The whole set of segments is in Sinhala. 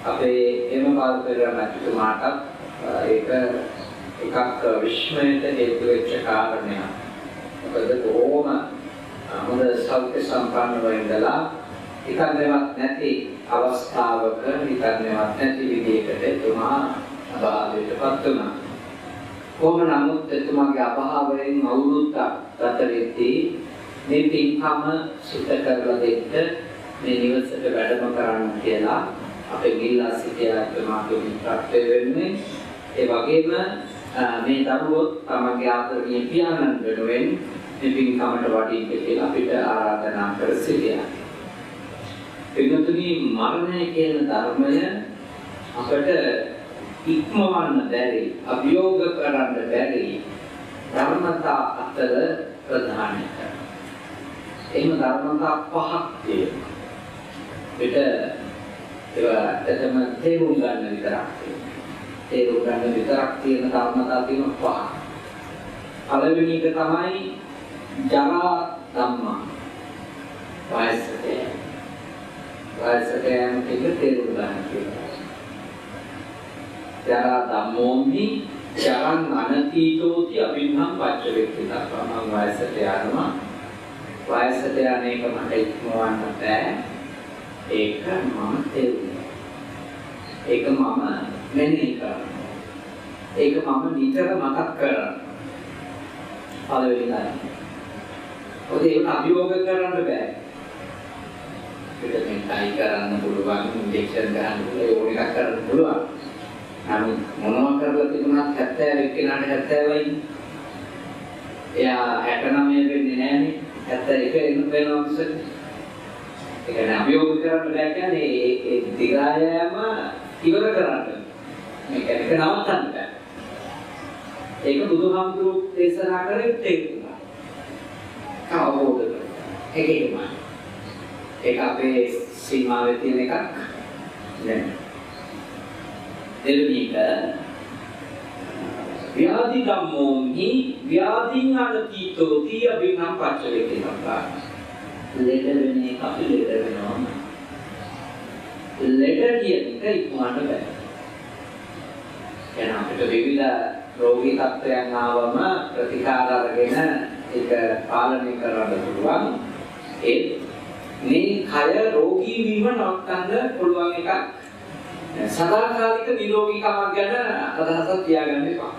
අපේ එම පාල්පෙරණ නැතිතුමාටත් ඒක එකක් විශ්මයට හේතු වෙච්ච කාරණයක්. මොකද බොහොම හොඳ සෞඛ්‍ය සම්පන්නව ඉඳලා හිතන්නේවත් නැති අවස්ථාවක හිතන්නේවත් නැති විදිහකට එතුමා අභාවයටපත් වුණා. කොහොම නමුත් එතුමාගේ අභාවයෙන් අවුරුද්දක් ගත වෙද්දී මේ පින්කම සිද්ධ කරලා දෙන්න මේ නිවසට වැඩම කරන්න කියලා අපේ ගිල්ලා සිටියා එතුමාගේ මිත්‍රත්වය වෙන්නේ. ඒ වගේම මේ දරුවෝ තමගේ ආදරණීය පියාණන් වෙනුවෙන් මේ පින්කමට වඩින්න කියලා අපිට ආරාධනා කර සිටියා. පින්තුනි මරණය කියන ධර්මය අපට ඉක්මවන්න බැරි, අභියෝග කරන්න බැරි ධර්මතා අතර ප්‍රධානක. එහෙම ධර්මතා පහක් තියෙනවා. ඒවා ඇත්තටම තේරුම් ගන්න විතරක් තියෙනවා. තේරුම් ගන්න විතරක් තියෙන ධර්මතා තියෙන පහ. පළවෙනි එක තමයි ජරා ධම්මා. වයසට යන එක තේරුම් ගන්න කියලා. ජරා ධම්මෝමි ජරං අනතීතෝති අභින්නම් පච්චවෙක්ඛි දක්වා මම වයසට යනවා. වයසට යන එක මට ඉක්මවන්න බෑ. ඒක මම තේරුණා. ඒක මම මෙනෙහි කරනවා. ඒක මම නිතර මතක් කරනවා. පළවෙනි ධර්මය. ඔතේ ඒක අභියෝග කරන්න බෑ. පිටෙන් කයි කරන්න පුළුවන්, ඉන්ජෙක්ෂන් ගන්න පුළුවන්, ඕන එකක් කරන්න පුළුවන්. නමුත් මොනවා කරලා තිබුණත් 70 එක්කෙනාට 70යි. එයා 69 වෙන්නේ නැහනේ. 71 වෙනවා මිසක්. ඒ කියන්නේ අභියෝග කරන්න බෑ කියන්නේ ඒ දිගායම ඉවර කරන්න. මේක එක නවත්තන්න බෑ. ඒක බුදුහාමුදුරුවෝ දේශනා කරේ තේරුණා. අවබෝධ කරගන්න. ඒකේමයි. ඒක අපේ සීමාවේ තියෙන එකක් නෙමෙයි. දෙවෙනි එක ව්‍යාධි ධම්මෝහි ව්‍යාධින් අනතීතෝති අභින්නම් පච්චවෙක්ඛි දක්වා. ලෙඩ වෙන එක අපි ලෙඩ වෙනවා. ලෙඩ කියන එක ඉක්මවන්න බෑ. එහෙනම් අපිට විවිධ රෝගී තත්ත්වයන් ආවම ප්‍රතිකාර අරගෙන ඒක පාලනය කරන්න පුළුවන්. ඒ මේ කය රෝගී වීම නවත්තන්න පුළුවන් එකක්. සදාකාලික නිරෝගීකමක් ගැන අදහසක් තියාගන්න එපා.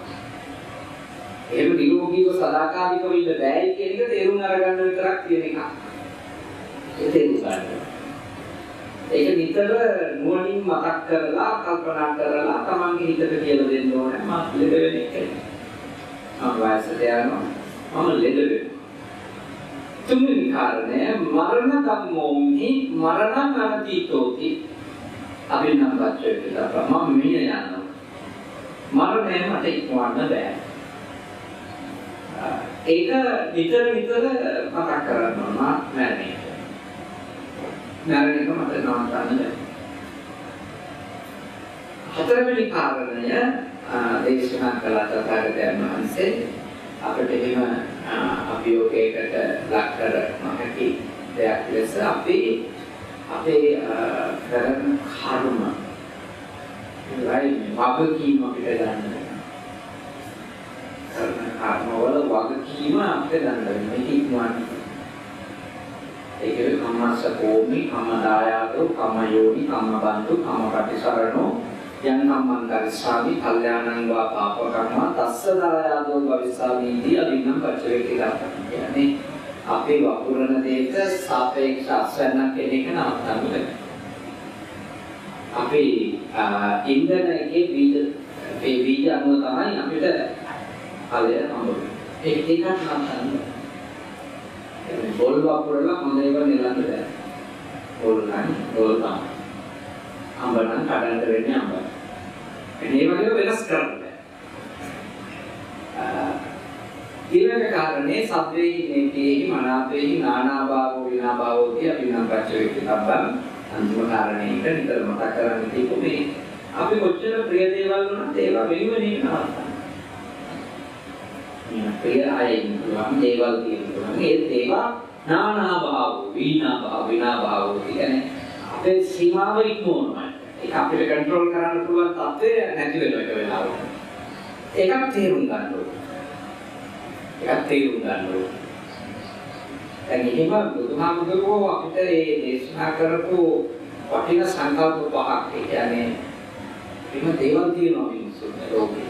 එහෙම නිරෝගීව සදාකාලිකව ඉන්න බෑ කියන එක තේරුම් අරගන්න විතරක් තියෙන එකක්. ඒක තේරුම් ගන්න. ඒක නිතර නුවණින් මතක් කරලා කල්පනා කරලා තමන්ගේ හිතට කියලා දෙන්න ඕනේ. මම ලෙඩ වෙන එක. මම වයසට යනවා. මම ලෙඩ වෙනවා. තුන්වෙනි කාරණය මරණ ධම්මෝහි මරණං අනතීතෝති අභින්නම් පච්චවෙක්ඛි දක්වා මම මිය යනවා. මරණය මට ඉක්මවන්න බෑ. ඒක නිතර මතක් කරන්න ඕන මරණය. මරණයක මට නවත්තන්න බෑ. හතරවෙනි කාරණය දේශනා කළ තථාගතයන් වහන්සේ අපිට එහෙම අභියෝගයකට ලක් කර නොහැකි දෙයක් ලෙස අපේ කරන කර්ම වගකීම අපිට ගන්න වෙනවා. කරන කර්මවල වගකීම අපිට ගන්න වෙනවා. මේක ඉක්මවන්නේ. ඒකේ කම්මස්ස කෝමි, කම්ම දායාදෝ, කම්ම යෝනි, කම්ම බන්තු, කම්ම පටිසරණෝ යං කම්මං කරස්සාමි කල්යාණං වා පාපකම්මා තස්ස දායාදෝ භවිස්සාමි අභින්නම් පච්චවෙක්ඛි දක්වා. කියන්නේ අපේ වපුරන දෙයක සාපේක්ෂ අස්වැන්නක් කෙන එක නවත්තන්න බෑ. අපේ ඉන්ධන එකේ බීජ අණුව තමයි අපිට ඵලය හම්බෙන්නේ. ඒක ටිකක් නවත්තන්න බෑ. බෝල් වපුරලා හොඳ ඒවා නෙලන්න බෑ. බෝල් තමයි. අඹ නම් කඩන්න වෙන්නේ අඹ. මේ වගේ වෙනස් කරන්න බෑ. ඊළඟ කාරණේ සබ්බේහි නේතේහි මනාපේහි නානාභාවෝ විනාභාවෝ කිය අභින්නම් පච්චවෙක්ඛි දක්වා අන්තිම කාරණේට නිතර මතක් කරගන්න තියෙන්නේ මේ අපි කොච්චර ප්‍රිය දේවල් වුණත් ඒවා වෙනුවෙන් නවත්තන්න. මේ ප්‍රිය අයින් වුණා දේවල් තියෙනවා. මේ ඒවා නානාභාවෝ විනාභාවෝ කියන්නේ අපේ සීමාව ඉක්මවනවා. ඒක අපිට කන්ට්‍රෝල් කරන්න පුළුවන් තත්ත්වය නැති වෙන එක වෙලාවට. ඒකත් තේරුම් ගන්න ඕනේ. දැන් එහෙම බුදුහාමුදුරුවෝ අපිට මේ දේශනා කරපු වටිනා සංකල්ප පහක්. ඒ කියන්නේ එහෙම දේවල් තියෙනවා මිනිස්සුන්ගේ ලෝකේ.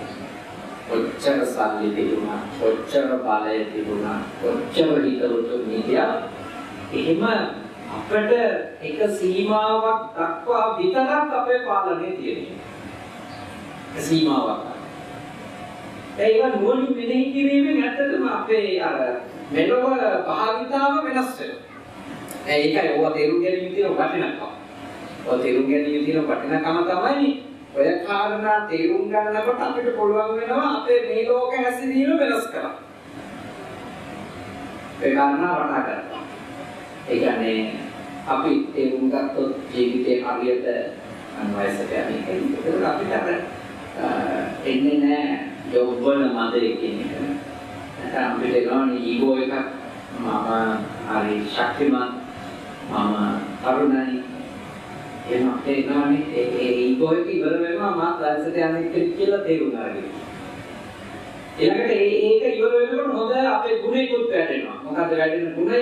කොච්චර සල්ලි තිබුණා, කොච්චර බලය තිබුණා, කොච්චර හිතවතු නීතියක්. එහෙම අපිට එක සීමාවක් දක්වා විතරක් අපේ පාලනය තියෙනවා. සීමාවක්. ඒක නුවණින් මෙනෙහි කිරීමෙන් ඇත්තටම අපේ අර මෙලොව භාවිතාව වෙනස් වෙනවා. ඒකයි ඔය තේරුම් ගැනීම තියෙන වටිනාකම. ඔය තේරුම් ගැනීම තියෙන වටිනාකම තමයි ඔය කාරණා තේරුම් ගන්නකොට අපිට පුළුවන් වෙනවා අපේ මේ ලෝක හැසිරීම වෙනස් කරන්න. ඒ කාරණා වටහා ගන්න. ඒ කියන්නේ අපි තේරුම් ගත්තොත් ජීවිතේ හරියට අන්වයසට යන්නේ අපිට අර එන්නේ නැහැ යොබ්බන මදේ කියන එක. නැත්නම් අපිට එනවනේ ඊගෝ එකක් මම හරි ශක්තිමත් මම තරුණයි එහෙම එනවනේ ඒ ඊගෝ එක ඉවර වෙනවා මාත් වයසට යන්නේ කියලා තේරුම් ගන්න. ඊළඟට ඒක ඉවර වෙනකොට හොඳ අපේ ගුණෙකුත් වැටෙනවා. මොකද වැටෙන ගුණය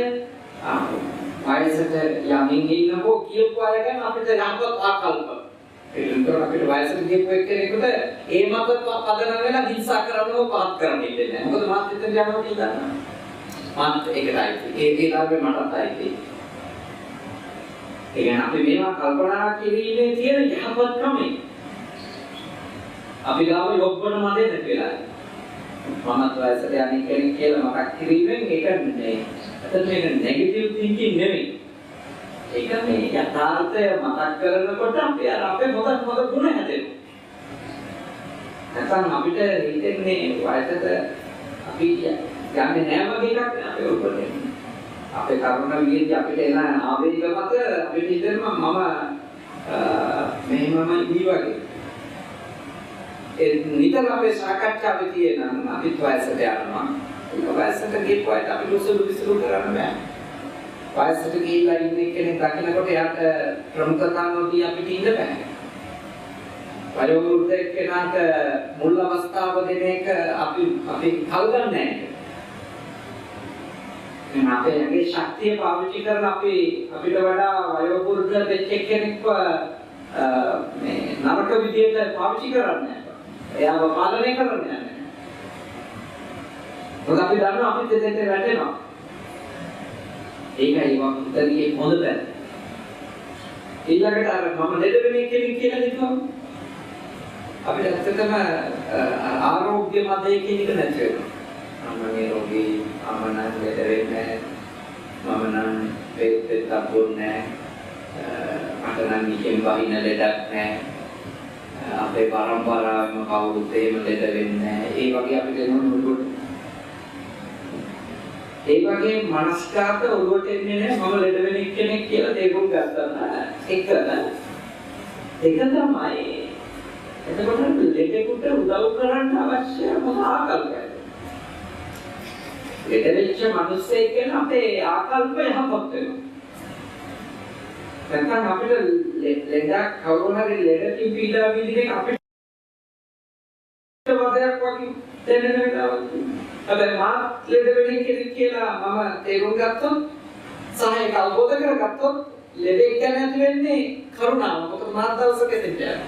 වයසට යමින් ඉන්නකෝ කියපු අය ගැන අපිට යහපත් ආකල්ප. ඒකට අපිට වයසට ගියපු එක්කෙනෙකුට ඒ මත පදනම් වෙලා හිංසා කරනව පාත් කරන්න ඉන්නේ නැහැ. මොකද මාත් එතන යනවා කියලා දන්නවා. මාත් ඒකටයි. ඒ ධර්මේ මටත් අයිති. ඒ කියන්නේ අපි මේවා කල්පනා කිරීමේ තියෙන යහපත් ක්‍රමය. අපි ගාව යොබ්බන මදේ නැති වෙලා. මමත් වයසට යන්නේ කෙනෙක් කියලා මතක් කිරීමෙන් ඒක නෙමෙයි. අතට මේක නෙගටිව් තින්කින් නෙමෙයි. ඒක මේ යථාර්ථය මතක් කරනකොට අපි අර අපේ මොකද ගුණ හැදෙනවා. නැත්නම් අපිට හිතෙන්නේ වයසට අපි යන්නේ නැහැ වගේ එකක් අපේ උඩට. අපේ කරුණ විදිහට අපිට එන ආවේග මත අපිට හිතෙනවා මම මෙහෙමම ඉවි වගේ. ඒ නිතර අපේ සාකච්ඡාවේ තියෙන අපිත් වයසට යනවා. ඒක වයසට ගියපුවාට අපි ලොසුළු විසුළු කරන්න බෑ. වයසට ගිහිල්ලා ඉන්න කෙනෙක් දකින්නකොට එයාට ප්‍රමුඛතාව නොදී අපිට ඉන්න බෑ. වයෝවෘද්ධ කෙනාට මුල් අවස්ථාව දෙන එක අපි කල් ගන්න නැහැ. මේ අපේ යගේ ශක්තිය පාවිච්චි කරලා අපිට වඩා වයෝවෘද්ධ වෙච්ච කෙනෙක්ව මේ නරක විදියට පාවිච්චි කරන්නේ නැහැ. එයාව පාලනය කරන්නේ නැහැ. මොකද අපි දන්නවා අපිත් දෙතේ වැටෙනවා. ඒකයි වක්තරියේ හොඳ පැත්ත. ඊළඟට අර මම ලෙඩ වෙන්නේ කෙනෙක් කියලා හිතුවම අපිට ඇත්තටම ආරෝග්‍ය මතය කියන එක නැති වෙනවා. මම නිරෝගී, මම නම් ලෙඩ වෙන්නේ නැහැ. මම නම් වේදෙත් අබුන්නේ නැහැ. මට නම් නිකම් වහින ලෙඩක් නැහැ. අපේ පරම්පරාවෙම කවුරුත් එහෙම ලෙඩ වෙන්නේ නැහැ. ඒ වගේ අපිට එනවා ඒ වගේ මනස්කාරත ඔළුවට එන්නේ නැහැ මම ලෙඩ වෙන කෙනෙක් කියලා තේරුම් ගත්තා. ඒක තමයි. එතකොට ලෙඩෙකුට උදව් කරන්න අවශ්‍ය මොන ආකල්පයක්ද? ලෙඩ වෙච්ච මිනිස්සෙක් කියන අපේ ආකල්ප යහපත් වෙනවා. නැත්නම් අපිට ලෙඩක් කවුරු හරි ලෙඩකින් පීඩා විඳින අපිට වදයක් වගේ දැනෙන වෙලාවක්. හැබැයි මාත් ලෙඩ වෙන කෙනෙක් කියලා මම තේරුම් ගත්තොත් සහ ඒක අවබෝධ කරගත්තොත් ලෙඩෙක් ගැන ඇති වෙන්නේ කරුණාව. මොකද මාත් දවසක දෙන්න.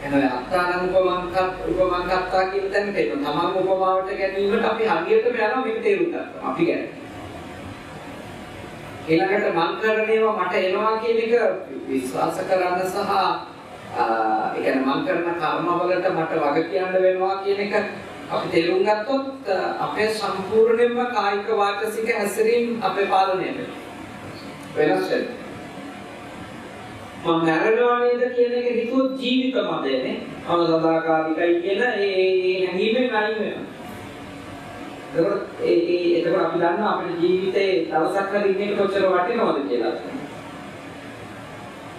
එහෙනම් අත්තාන උපමංකත්තා කියන තැනට එනවා. තමන් උපමාවට ගැනීමට අපි හරියටම යනවා මේක තේරුම් ගන්නවා. අපි ගැන. ඊළඟට මං කරන ඒවා මට එනවා කියන එක විශ්වාස කරන්න සහ ඒ කියන්නේ මං කරන කර්මවලට මට වග කියන්න වෙනවා කියන එක අපි තේරුම් ගත්තොත් අපේ සම්පූර්ණයෙන්ම කායික වාචසික හැසිරීම අපේ පාලනය වෙනවා. වෙනස් වෙනවා. මම මරණවා නේද කියන එක හිතුවොත් ජීවිත මතයනේ. මම සදාකාලිකයි කියන ඒ හැඟීමෙන් අයින් වෙනවා. එතකොට අපි දන්නවා අපේ ජීවිතේ දවසක් හරි ඉන්නේ කොච්චර වටිනවද කියලා.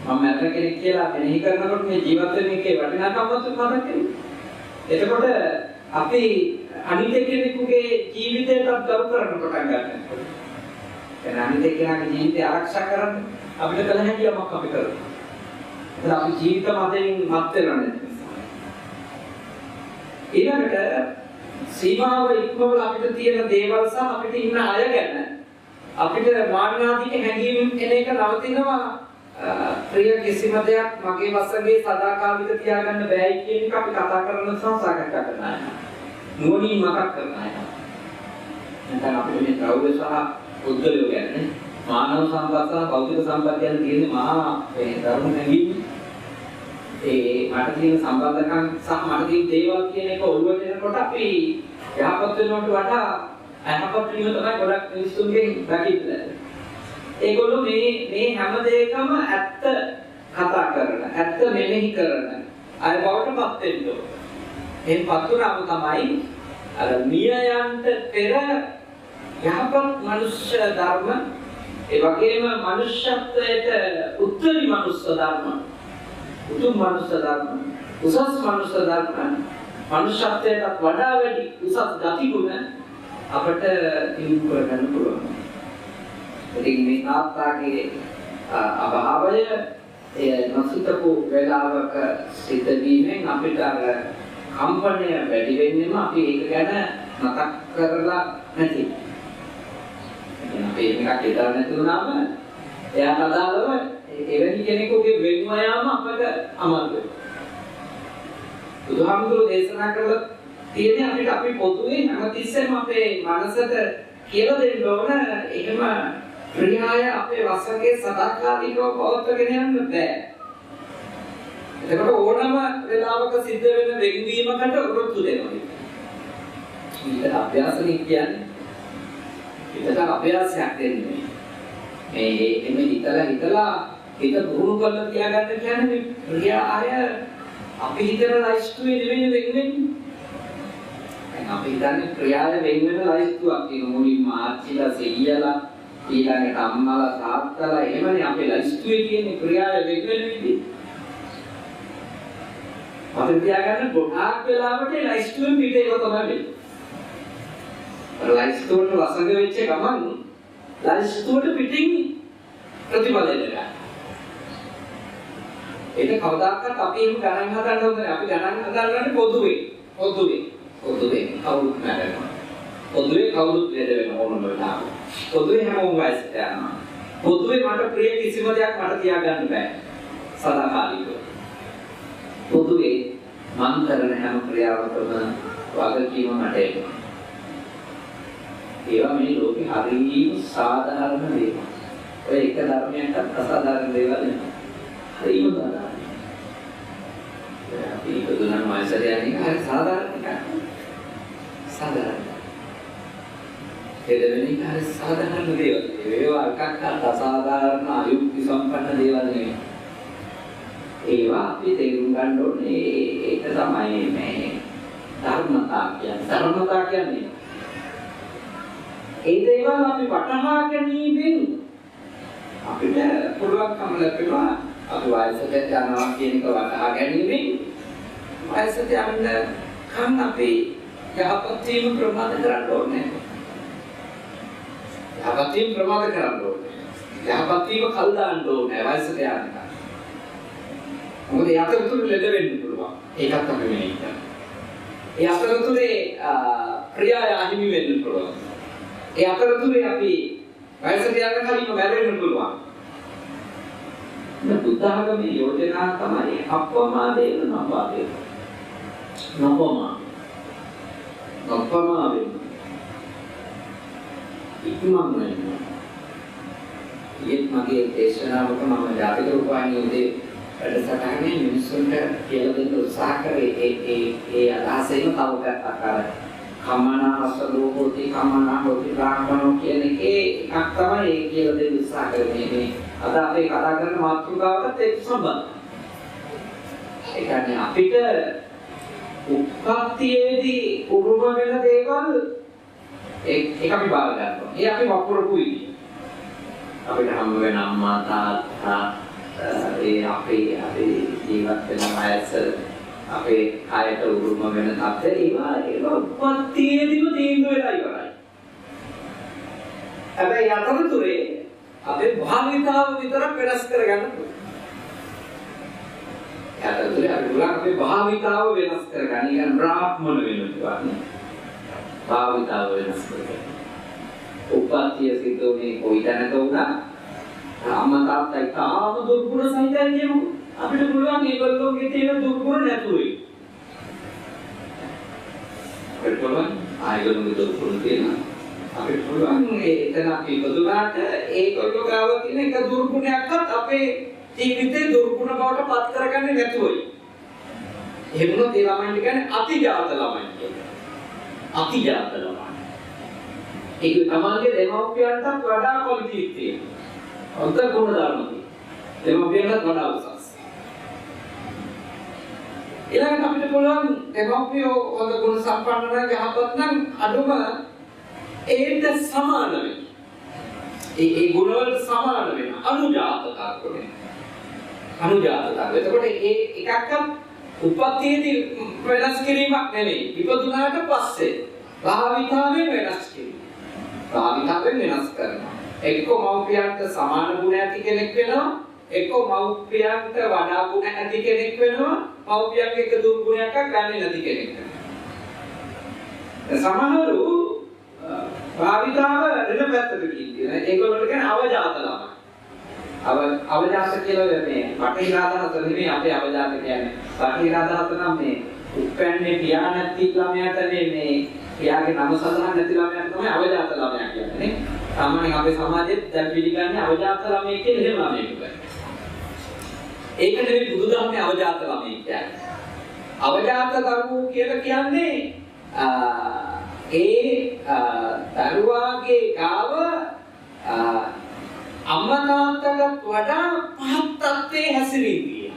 මම මරණ කෙනෙක් කියලා මෙනෙහි කරනකොට මේ ජීවත් වෙන එකේ වටිනාකමත් මතක් වෙනවා. එතකොට අපි අනිත් කෙනෙකුගේ ජීවිතයට ගරු කරන්න පටන් ගන්නවා. දැන් අනිත් කෙනාගේ ජීවිතය ආරක්ෂා කරන්න අපිට කල හැකියාවක් අපි කරනවා. ඒත් අපි ජීවිත මතයෙන් මත් වෙනවනේ. ඊළඟට සීමාව ඉක්මවල අපිට තියෙන දේවල් සහ අපිට ඉන්න අය ගැන අපිට මාන්නාදීක හැඟීම් එන එක නවතිනවා. ප්‍රිය කිසිම දෙයක් මගේ වසඟේ සදාකාලික තියාගන්න බෑයි කියන එක අපි කතා කරන සංසාරයක් කරනවා. නුවණින් මතක් කරනවා. නැත්නම් අපිට මේ ද්‍රව්‍ය සහ උද්දලය ගැන මානව සම්පත් සහ භෞතික සම්පත් ගැන තියෙන මහා මේ ධර්ම හැඟීම් මට තියෙන සම්බන්ධකම් සහ මට තියෙන දේවල් කියන එක ඔළුවට එනකොට අපි යහපත් වෙනවට වඩා අයහපත් වීම තමයි ගොඩක් මිනිස්සුන්ගෙන් දකින්නේ. ඒගොල්ලෝ මේ හැම දෙයකම ඇත්ත කතා කරන, ඇත්ත මෙනෙහි කරන අය බවට පත් වෙන්න ඕන. එහෙන් පත් වුණාම තමයි අර මියයන්ට පෙර යහපත් මනුෂ්‍ය ධර්ම, ඒ වගේම මනුෂ්‍යත්වයට උත්තරී මනුෂ්‍ය ධර්ම, උතුම් මනුෂ්‍ය ධර්ම, උසස් මනුෂ්‍ය ධර්ම, මනුෂ්‍යත්වයට වඩා වැඩි උසස් ගති ගුණ අපට දිනු කරගන්න පුළුවන්. ඉතින් මේ තාත්තාගේ අභාවය නොසිතපු වේලාවක සිද්ධ වීමෙන් අපිට අර කම්පණය වැඩි වෙන්නේම අපි ඒක ගැන මතක් කරලා නැති. අපි මේක හිතලා නැති වුණාම එයාට අදාළව එවැනි කෙනෙකුගේ වෙන්ව යාම අපට අමාරුයි. බුදුහාමුදුරුවෝ දේශනා කළා තියෙන්නේ අපිට අපි පොදුවේ හැමතිස්සෙම අපේ මනසට කියලා දෙන්න ඕන එහෙම ප්‍රියය අපේ වසඟේ සදාකාලිකව පවත්වාගෙන යන්න බෑ. එතකොට ඕනම වෙලාවක සිද්ධ වෙන වෙන්වීමකට උරුත්තු දෙනවා. මේක අභ්‍යාසනේ කියන්නේ. ඒකට අභ්‍යාසයක් දෙන්නේ. මේ එමෙ හිතලා හිත පුහුණු කරලා තියාගන්න කියන්නේ ප්‍රිය අය අපි හිතන ලයිස්තුවේ නෙවෙයි වෙන්නේ. අපි හිතන්නේ ප්‍රියය වෙන වෙන ලයිස්තුවක් තියෙන මුලින්ම ආච්චිලා සෙයියලා ඊළඟට අම්මලා තාත්තලා එහෙමනේ අපේ ලයිස්තුවේ තියෙන ප්‍රියය වෙන වෙන විදිහ. අපි තියාගන්න ගොඩාක් වෙලාවට ලයිස්තුවෙන් පිටේ ඒක තමයි වෙන්නේ. ලයිස්තුවට වසඟ වෙච්ච ගමන් ලයිස්තුවට පිටින් ප්‍රතිඵල දෙනවා. ඒක කවදාකවත් අපි එහෙම ගණන් හදන්න ඕනේ නැහැ. අපි ගණන් හදන්නේ පොදුවේ කවුරුත් නැරෙනවා. පොදුවේ කවුරුත් නේද වෙන ඕනම වෙලාවක. පොදුවේ හැමෝම වයසට යනවා. පොදුවේ මට ප්‍රිය කිසිම දෙයක් මට තියාගන්න බෑ. සදාකාලිකව. පොදුවේ මම කරන හැම ක්‍රියාවකම වගකීම මට එනවා. ඒවා මේ ලෝකේ හරියම සාධාරණ දේවල්. ඔය එක ධර්මයක්වත් අසාධාරණ දේවල් නෙවෙයි. හරියම සාධාරණ. අපි දුන්නා මාසෙට යන්නේ හරි සාධාරණ එකක්. සාධාරණ. එදෙවෙනි හරි සාධාරණ දේවල්. ඒවා එකක්වත් අසාධාරණ අයුක්ති සම්පන්න දේවල් නෙවෙයි. ඒවා අපි තේරුම් ගන්න ඕනේ. ඒක තමයි මේ ධර්මතා කියන්නේ. ධර්මතා කියන්නේ ඒ දේවල් අපි වටහා ගැනීමෙන් අපිට පුළුවන්කම ලැබෙනවා අපි වයසට යනවා කියන එක වටහා ගැනීමෙන් වයසට යන්න කන් අපි යහපත් වීම ප්‍රමාද කරන්න ඕනේ. යහපත් වීම ප්‍රමාද කරන්න ඕනේ. යහපත් වීම කල් දාන්න ඕනේ වයසට යනකම්. මොකද ඒ අතරතුර ලෙඩ වෙන්න පුළුවන්. ඒකත් අපි මේ ඉන්න. ඒ අතරතුරේ ප්‍රියය අහිමි වෙන්න පුළුවන්. ඒ අතරතුරේ අපි වයසට යන කලින්ම මැරෙන්න පුළුවන්. මේ බුද්ධ ආගමේ යෝජනා තමයි අප්‍රමාදයෙන් නපාදේ. නපමාවෙන්. ඉක්මන් වෙන්න. ඊත් මගේ දේශනාවක මම ජාතික රූපවාහිනියේ උදේ වැඩසටහනේ මිනිස්සුන්ට කියලා දෙන්න උත්සාහ කරේ ඒ අදහසෙම තව පැත්තක් අර කමනාසලෝහෝති කමනාහෝති බ්‍රාහ්මණෝ කියන එකේ එකක් තමයි ඒ කියලා දෙන්න උත්සාහ කරන්නේ. මේ අද අපි කතා කරන මාතෘකාවකට ඒක සම්බන්ධයි. ඒ කියන්නේ අපිට උත්පත්තියේදී උරුම වෙන දේවල් ඒක අපි බාර ගන්නවා. ඒ අපි වපුරපුයි. අපිට හම්බ වෙන අම්මා තාත්තා ඒ අපේ ජීවත් වෙන වයස අපේ කායට උරුම වෙන තත්ත්වය ඒවා උත්පත්තියේදීම තීන්දුව වෙලා ඉවරයි. හැබැයි අතරතුරේ අපේ භාවිතාව විතරක් වෙනස් කරගන්න පුළුවන්. ඇත්තටම අපි ගොල්ලන් අපේ භාවිතාව වෙනස් කරගන්න. يعني බ්‍රාහ්මණ වෙනවා කියන්නේ. භාවිතාව වෙනස් කරගන්න. උපත්ය සිද්ධ වුණේ කොයි තැනක වුණා අම්මා තාත්තා තාම දුර්ගුණ සහිතයි කියමු. අපිට පුළුවන් ඒගොල්ලෝගේ තියෙන දුර්ගුණ නැතුවයි. අපිට පුළුවන් ආයෙගොල්ලෝගේ දුර්ගුණ තියෙනවා. අපිට පුළුවන් එතන අපි ඉපදුනාට ඒගොල්ලෝ ගාව තියෙන එක දුර්ගුණයක්වත් අපේ ජීවිතේ දුර්ගුණ බවට පත් කරගන්නේ නැතුවයි. එහෙම වුණොත් ඒ ළමයින්ට කියන්නේ අතිජාත ළමයි කියලා. අතිජාත ළමයි. ඒක තමන්ගේ දෙමව්පියන්ටත් වඩා ක්වොලිටිස් තියෙනවා. අන්ත ගුණ ධර්ම තියෙනවා. දෙමව්පියන්ටත් වඩා උසස්. ඊළඟට අපිට පුළුවන් දෙමව්පියෝ හොඳ ගුණ සම්පන්න නම් යහපත් නම් අඩුම ඒට සමාන වෙයි. ඒ ගුණ වලට සමාන වෙන අනුජාතකත්ව වෙන. අනුජාතකත්ව. එතකොට ඒ එකක්වත් උපත්යේදී වෙනස් කිරීමක් නෙවෙයි. ඉපදුනාට පස්සේ භාවිතාවෙන් වෙනස් කිරීම. භාවිතාවෙන් වෙනස් කරනවා. එක්ක මව්පියන්ට සමාන ගුණ ඇති කෙනෙක් වෙනවා. එක්ක මව්පියන්ට වඩා ගුණ ඇති කෙනෙක් වෙනවා. මව්පියන්ගේ එක දුර්ගුණයක් ගන්න නැති කෙනෙක් වෙනවා. සමහරු භාවිතාව වෙන පැත්තකට කියනවා. ඒගොල්ලෝ කියන්නේ අවජාත ළමයි. අවජාත කියලා මේ බටහිර අදහස නෙමෙයි අපේ අවජාත කියන්නේ. බටහිර අදහස නම් මේ උපැන්නේ පියා නැති ළමයාට මේ පියාගේ නම සඳහන් නැති ළමයාට තමයි අවජාත ළමයා කියන්නේ නේ. සාමාන්‍යයෙන් අපේ සමාජෙත් දැන් පිළිගන්නේ අවජාත ළමයි කියන එහෙම ළමයෙක්. ඒක නෙවෙයි බුදුදහමේ අවජාත ළමයි කියන්නේ. අවජාත දරුවෝ කියලා කියන්නේ දරුවාගේ ගාව අම්මා තාත්තට වඩා පහත් තත්ත්වයේ හැසිරෙන්නේ.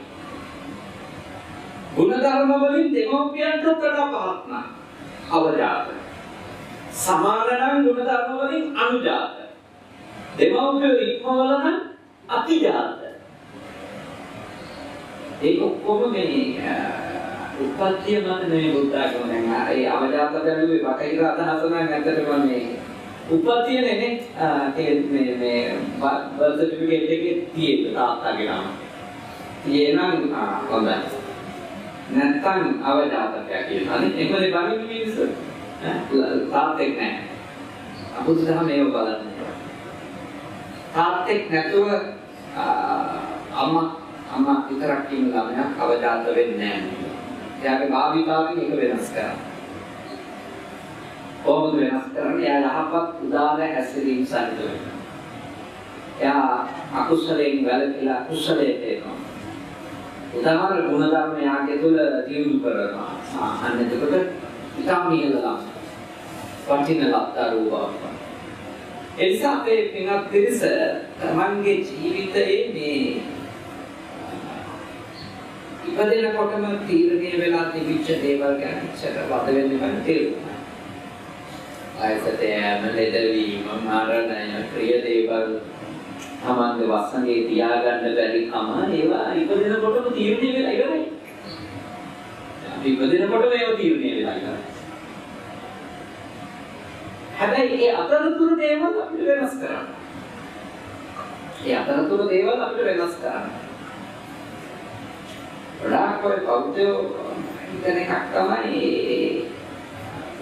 ගුණධර්ම වලින් දෙමව්පියන්ට වඩා පහත් නම් අවජාත. සමාන නම් ගුණධර්ම වලින් අනුජාත. දෙමව්පියෝ ඉක්මවල නම් අතිජාත. ඒක ඔක්කොම මේ උපත්ය මත නෙවෙයි බුද්ධාගම දැන් ඒ අවජාත බැලුවේ බටහිර අදහස නම් ඇත්තටම මේ උපත්යනේ නේ මේ බර්ත් සර්ටිෆිකේට් එකේ තියෙන තාත්තාගේ නම. තියෙනම් හොඳයි. නැත්තම් අවජාතකයා කියලානේ ඒකනේ බණින් මිනිස්සු තාත්තෙක් නැහැ. අබුදුදහම ඒව බලන්නේ. තාත්තෙක් නැතුව අම්මා විතරක් කියන ළමයා අවජාත වෙන්නේ නැහැ. එයාගේ භාවිතාවෙන් එක වෙනස් කරනවා. කොහොමද වෙනස් කරන්නේ? එයා යහපත් උදාර හැසිරීම සහිත වෙනවා. එයා අකුසලයෙන් වැළකීලා කුසලයට එනවා. උදාර ගුණධර්ම යාගේ තුල දියුණු කරනවා. අන්න එතකොට ඉතාම ඉහළලා වටිනා ලක්තරුව. ඒ නිසා අපේ පින්වත් පිරිස තමන්ගේ ජීවිතයේ මේ ඉපදෙනකොටම තීරණය වෙලා තිබිච්ච දේවල් ගැන ඉච්ඡර වද වෙන්නේ නැහැ තේරුණා. ආයතට යෑම, ලෙඩවීම, මරණය, ප්‍රිය දේවල් තමන්ගේ වසඟේ තියාගන්න බැරි කම ඒවා ඉපදෙනකොටම තීරණය වෙලා ඉවරයි. ඉපදෙනකොටම ඒවා තීරණය වෙලා ඉවරයි. හැබැයි ඒ අතරතුර දේවල් අපිට වෙනස් කරන්න. ඒ අතරතුර දේවල් අපිට වෙනස් කරන්න. රාකෝයි කවුදෝ ඉතන එකක් තමයි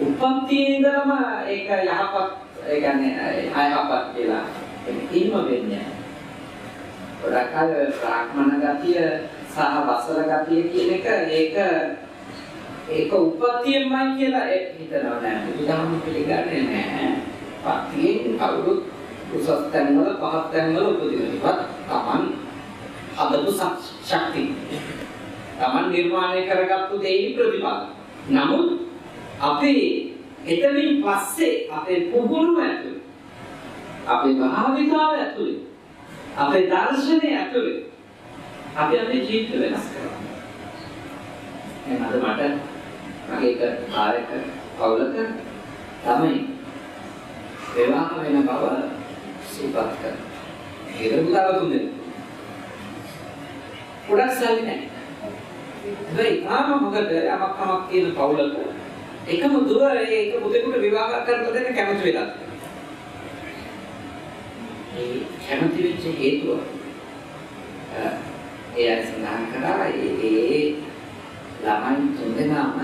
උපත්තියේ ඉඳලම ඒක යහපත් ඒ කියන්නේ අයහපත් කියලා එකින්ම වෙන්නේ. ගොඩක් අය බ්‍රාහ්මණ ගතිය සහ වසල ගතිය කියන එක ඒක උපත්තියමයි කියලා හිතනවා නෑ. බුදුදහම පිළිගන්නේ නෑ. පත්තියෙන් කවුරුත් උසස් තැන්වල පහත් තැන්වල උපදිනවා. තමන් අදතු ශක්තිය තමන් නිර්මාණය කරගත්තු දෙයින් ප්‍රතිඵල. නමුත් අපේ එතනින් පස්සේ අපේ පුහුණුව ඇතුළේ අපේ භාවිතාව ඇතුළේ අපේ දර්ශනය ඇතුළේ අපි අපේ ජීවිත වෙනස් කරනවා. එහෙනම් අද මට මගේ කාර්යක පවුලක තමයි විවාහ වෙන බව සිහිපත් කරනවා. ඒක පුතාව තුන්දෙනෙක්. පොඩක් සල්ලි නැහැ. ඒ තාම මොකද යමක් කමක් කියන පවුලක එකම දුර ඒක පුතේකට විවාහ කරලා දෙන්න කැමති වෙලා. ඒ කැමති වෙච්ච හේතුව ඒ සඳහන් කරා ඒ ළමයි තුන්දෙනාම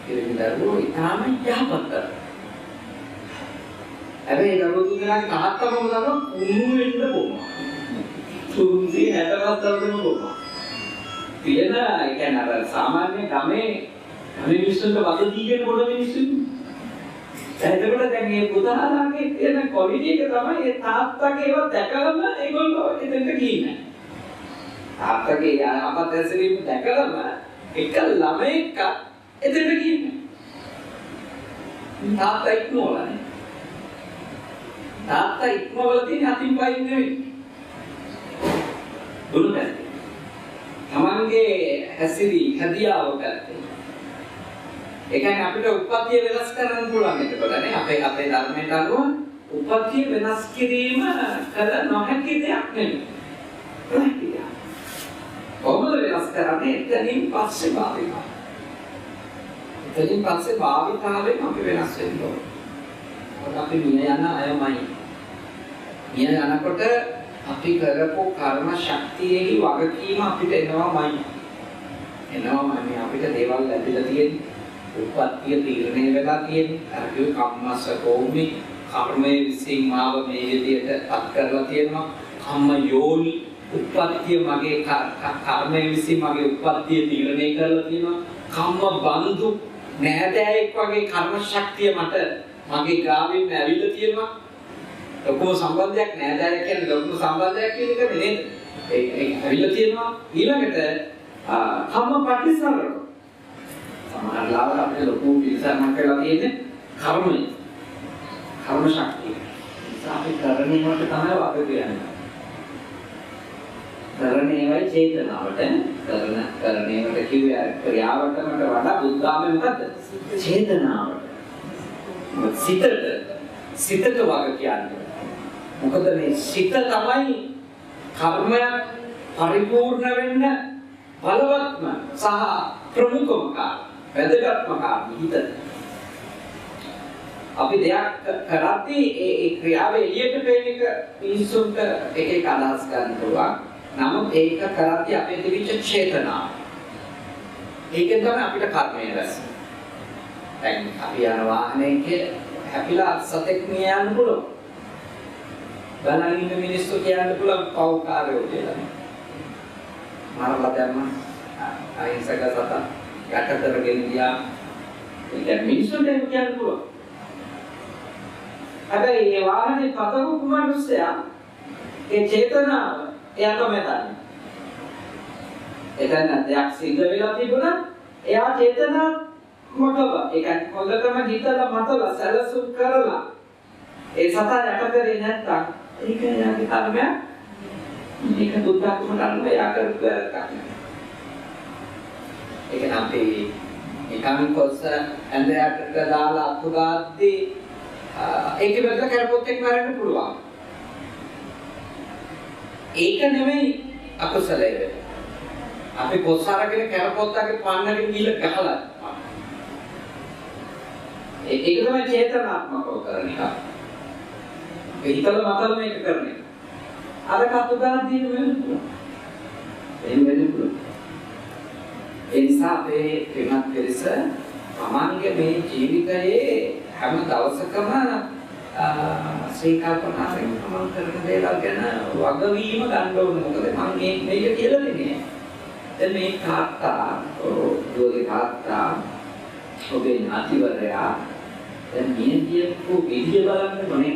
දරුවෝ ඉතාම යහපත්. හැබැයි දරුවෝ තුන්දෙනාගේ තාත්තම මොනවද කුණු වෙන්න පුළුවන්. 360ක් දරුවෝ පුළුවන්. තියෙන ඒ කියන්නේ අර සාමාන්‍ය ගමේ මිනිස්සුන්ට වද දීගෙන පොඩ මිනිස්සු. එතකොට දැන් මේ පුතාලාගේ තියෙන ක්වොලිටි එක තමයි ඒ තාත්තගේ ඒවා දැකලම ඒගොල්ලෝ එතනට ගිහින්. තාත්තගේ අපත් ඇසරීම දැකලම එක ළමෙක් එතනට ගිහින්. තාත්තා ඉක්මවලානේ. තාත්තා ඉක්මවලා තියෙන අතින් පයින් නෙවෙයි. දුන්නද? තමන්ගේ හැසිරී හැදියාව පැත්තේ. ඒ කියන්නේ අපිට උප්පත්තිය වෙනස් කරන්න පුළුවන් එතකොටනේ අපේ ධර්මයට අනුව උප්පත්තිය වෙනස් කිරීම කල නොහැකි දෙයක් නෙමෙයි. කොහොමද වෙනස් කරන්නේ? එතනින් පස්සේ භාවිතා. එතනින් පස්සේ භාවිතාවෙන් අපි වෙනස් වෙන්න ඕනේ. අපි මිය යන අයමයි. මිය යනකොට අපි කරපු කර්ම ශක්තියේ වගකීම අපිට එනවාමයි. එනවාමයි අපිට දේවල් ලැබිලා තියෙන්නේ. උප්පත්තිය තීරණය වෙලා තියෙන්නේ. අර කිව්ව කම්මස්ස කෝමි කර්මයේ විසින් මාව මේ විදියට පත් කරලා තියෙනවා. කම්ම යෝනි උප්පත්තිය මගේ කර්මයේ විසින් මගේ උප්පත්තිය තීරණය කරලා තියෙනවා. කම්ම බන්දු නෑදෑයෙක් වගේ කර්ම ශක්තිය මට මගේ ගාවින් ඇවිල්ලා තියෙනවා. ලොකු සම්බන්ධයක් නෑදෑයෙක් කියන්නේ ලොකු සම්බන්ධයක් කියන එක නේද? ඒ ඇවිල්ලා තියෙනවා. ඊළඟට කම්ම පටිසරණ සමහර ලාවට අපිට ලොකු පිළිසරණක් කරලා තියෙන්නේ කර්මය. කර්ම ශක්තිය. අපි කරණේවට තමයි වග කියන්නේ. කරණේවයි චේතනාවට කරණේවට කිව්වේ ක්‍රියාවටමට වඩා බුද්ධාමයේ මොකද්ද? චේතනාවට. සිතට වග කියන්නේ. මොකද මේ සිත තමයි කර්මයක් පරිපූර්ණ වෙන්න බලවත්ම සහ ප්‍රමුඛම කාරණා. වැදගත්ම කාරණා හිත. අපි දෙයක් කරද්දී ඒ ක්‍රියාව එළියට පේන එක මිනිසුන්ට එක අදහස් ගන්න පුළුවන්. නමුත් ඒක කරද්දී අපේ තිබිච්ච චේතනාව. ඒකෙන් තමයි අපිට කර්මය රැස් වෙන්නේ. දැන් අපි යන වාහනයක හැපිලා සතෙක් මිය යන්න පුළුවන්. බලන් ඉන්න මිනිස්සු කියන්න පුළුවන් පව්කාරයෝ කියලා. මරලා දැම්ම අහිංසක සතා යටතරගෙන ගියා. ඒක මිනිස්සුන්ට කියන්න පුළුවන්. හැබැයි මේ වාහනේ පතපු කුමාරස්සයා ඒ චේතනාව එයා තමයි දන්නේ. එතන දෙයක් සිද්ධ වෙලා තිබුණා එයා චේතනාත්මකව ඒ කියන්නේ හොඳටම හිතලා මතලා සැලසුම් කරලා ඒ සතා යට කරේ නැත්තම් ඒක එයාගේ කර්මයක්. මේක බුද්ධාගමට අනුව එයා කරපු එකක්. ඒක නම් අපි නිකන් කොස්ස ඇඳයට දාලා අතු ගාද්දී ඒකේ බදලා කරපොත් එක්ක මරන්න පුළුවන්. ඒක නෙමෙයි අකුසලයේ වෙන්නේ. අපි කොස්ස අරගෙන කරපොත්තගේ පන්නකට ගිහලා ගහලා. ඒක තමයි චේතනාත්මකව කරන එක. ඒ හිතල මතල මේක කරන්නේ. අර කතු ගාද්දී වෙන්න පුළුවන්. එහෙම වෙන්න පුළුවන්. ඒ නිසා අපේ වෙනත් පිරිස තමන්ගේ මේ ජීවිතයේ හැම දවසකම ශ්‍රී කල්පනාවෙන් තමන් කරන දේවල් ගැන වගවීම ගන්න ඕනේ. මොකද මම මේක කියලා දෙන්නේ. දැන් මේ තාත්තා ඔබේ තාත්තා ඔබේ ඥාතිවරයා දැන් මියගියපු විදිය බලන්න ඕනේ.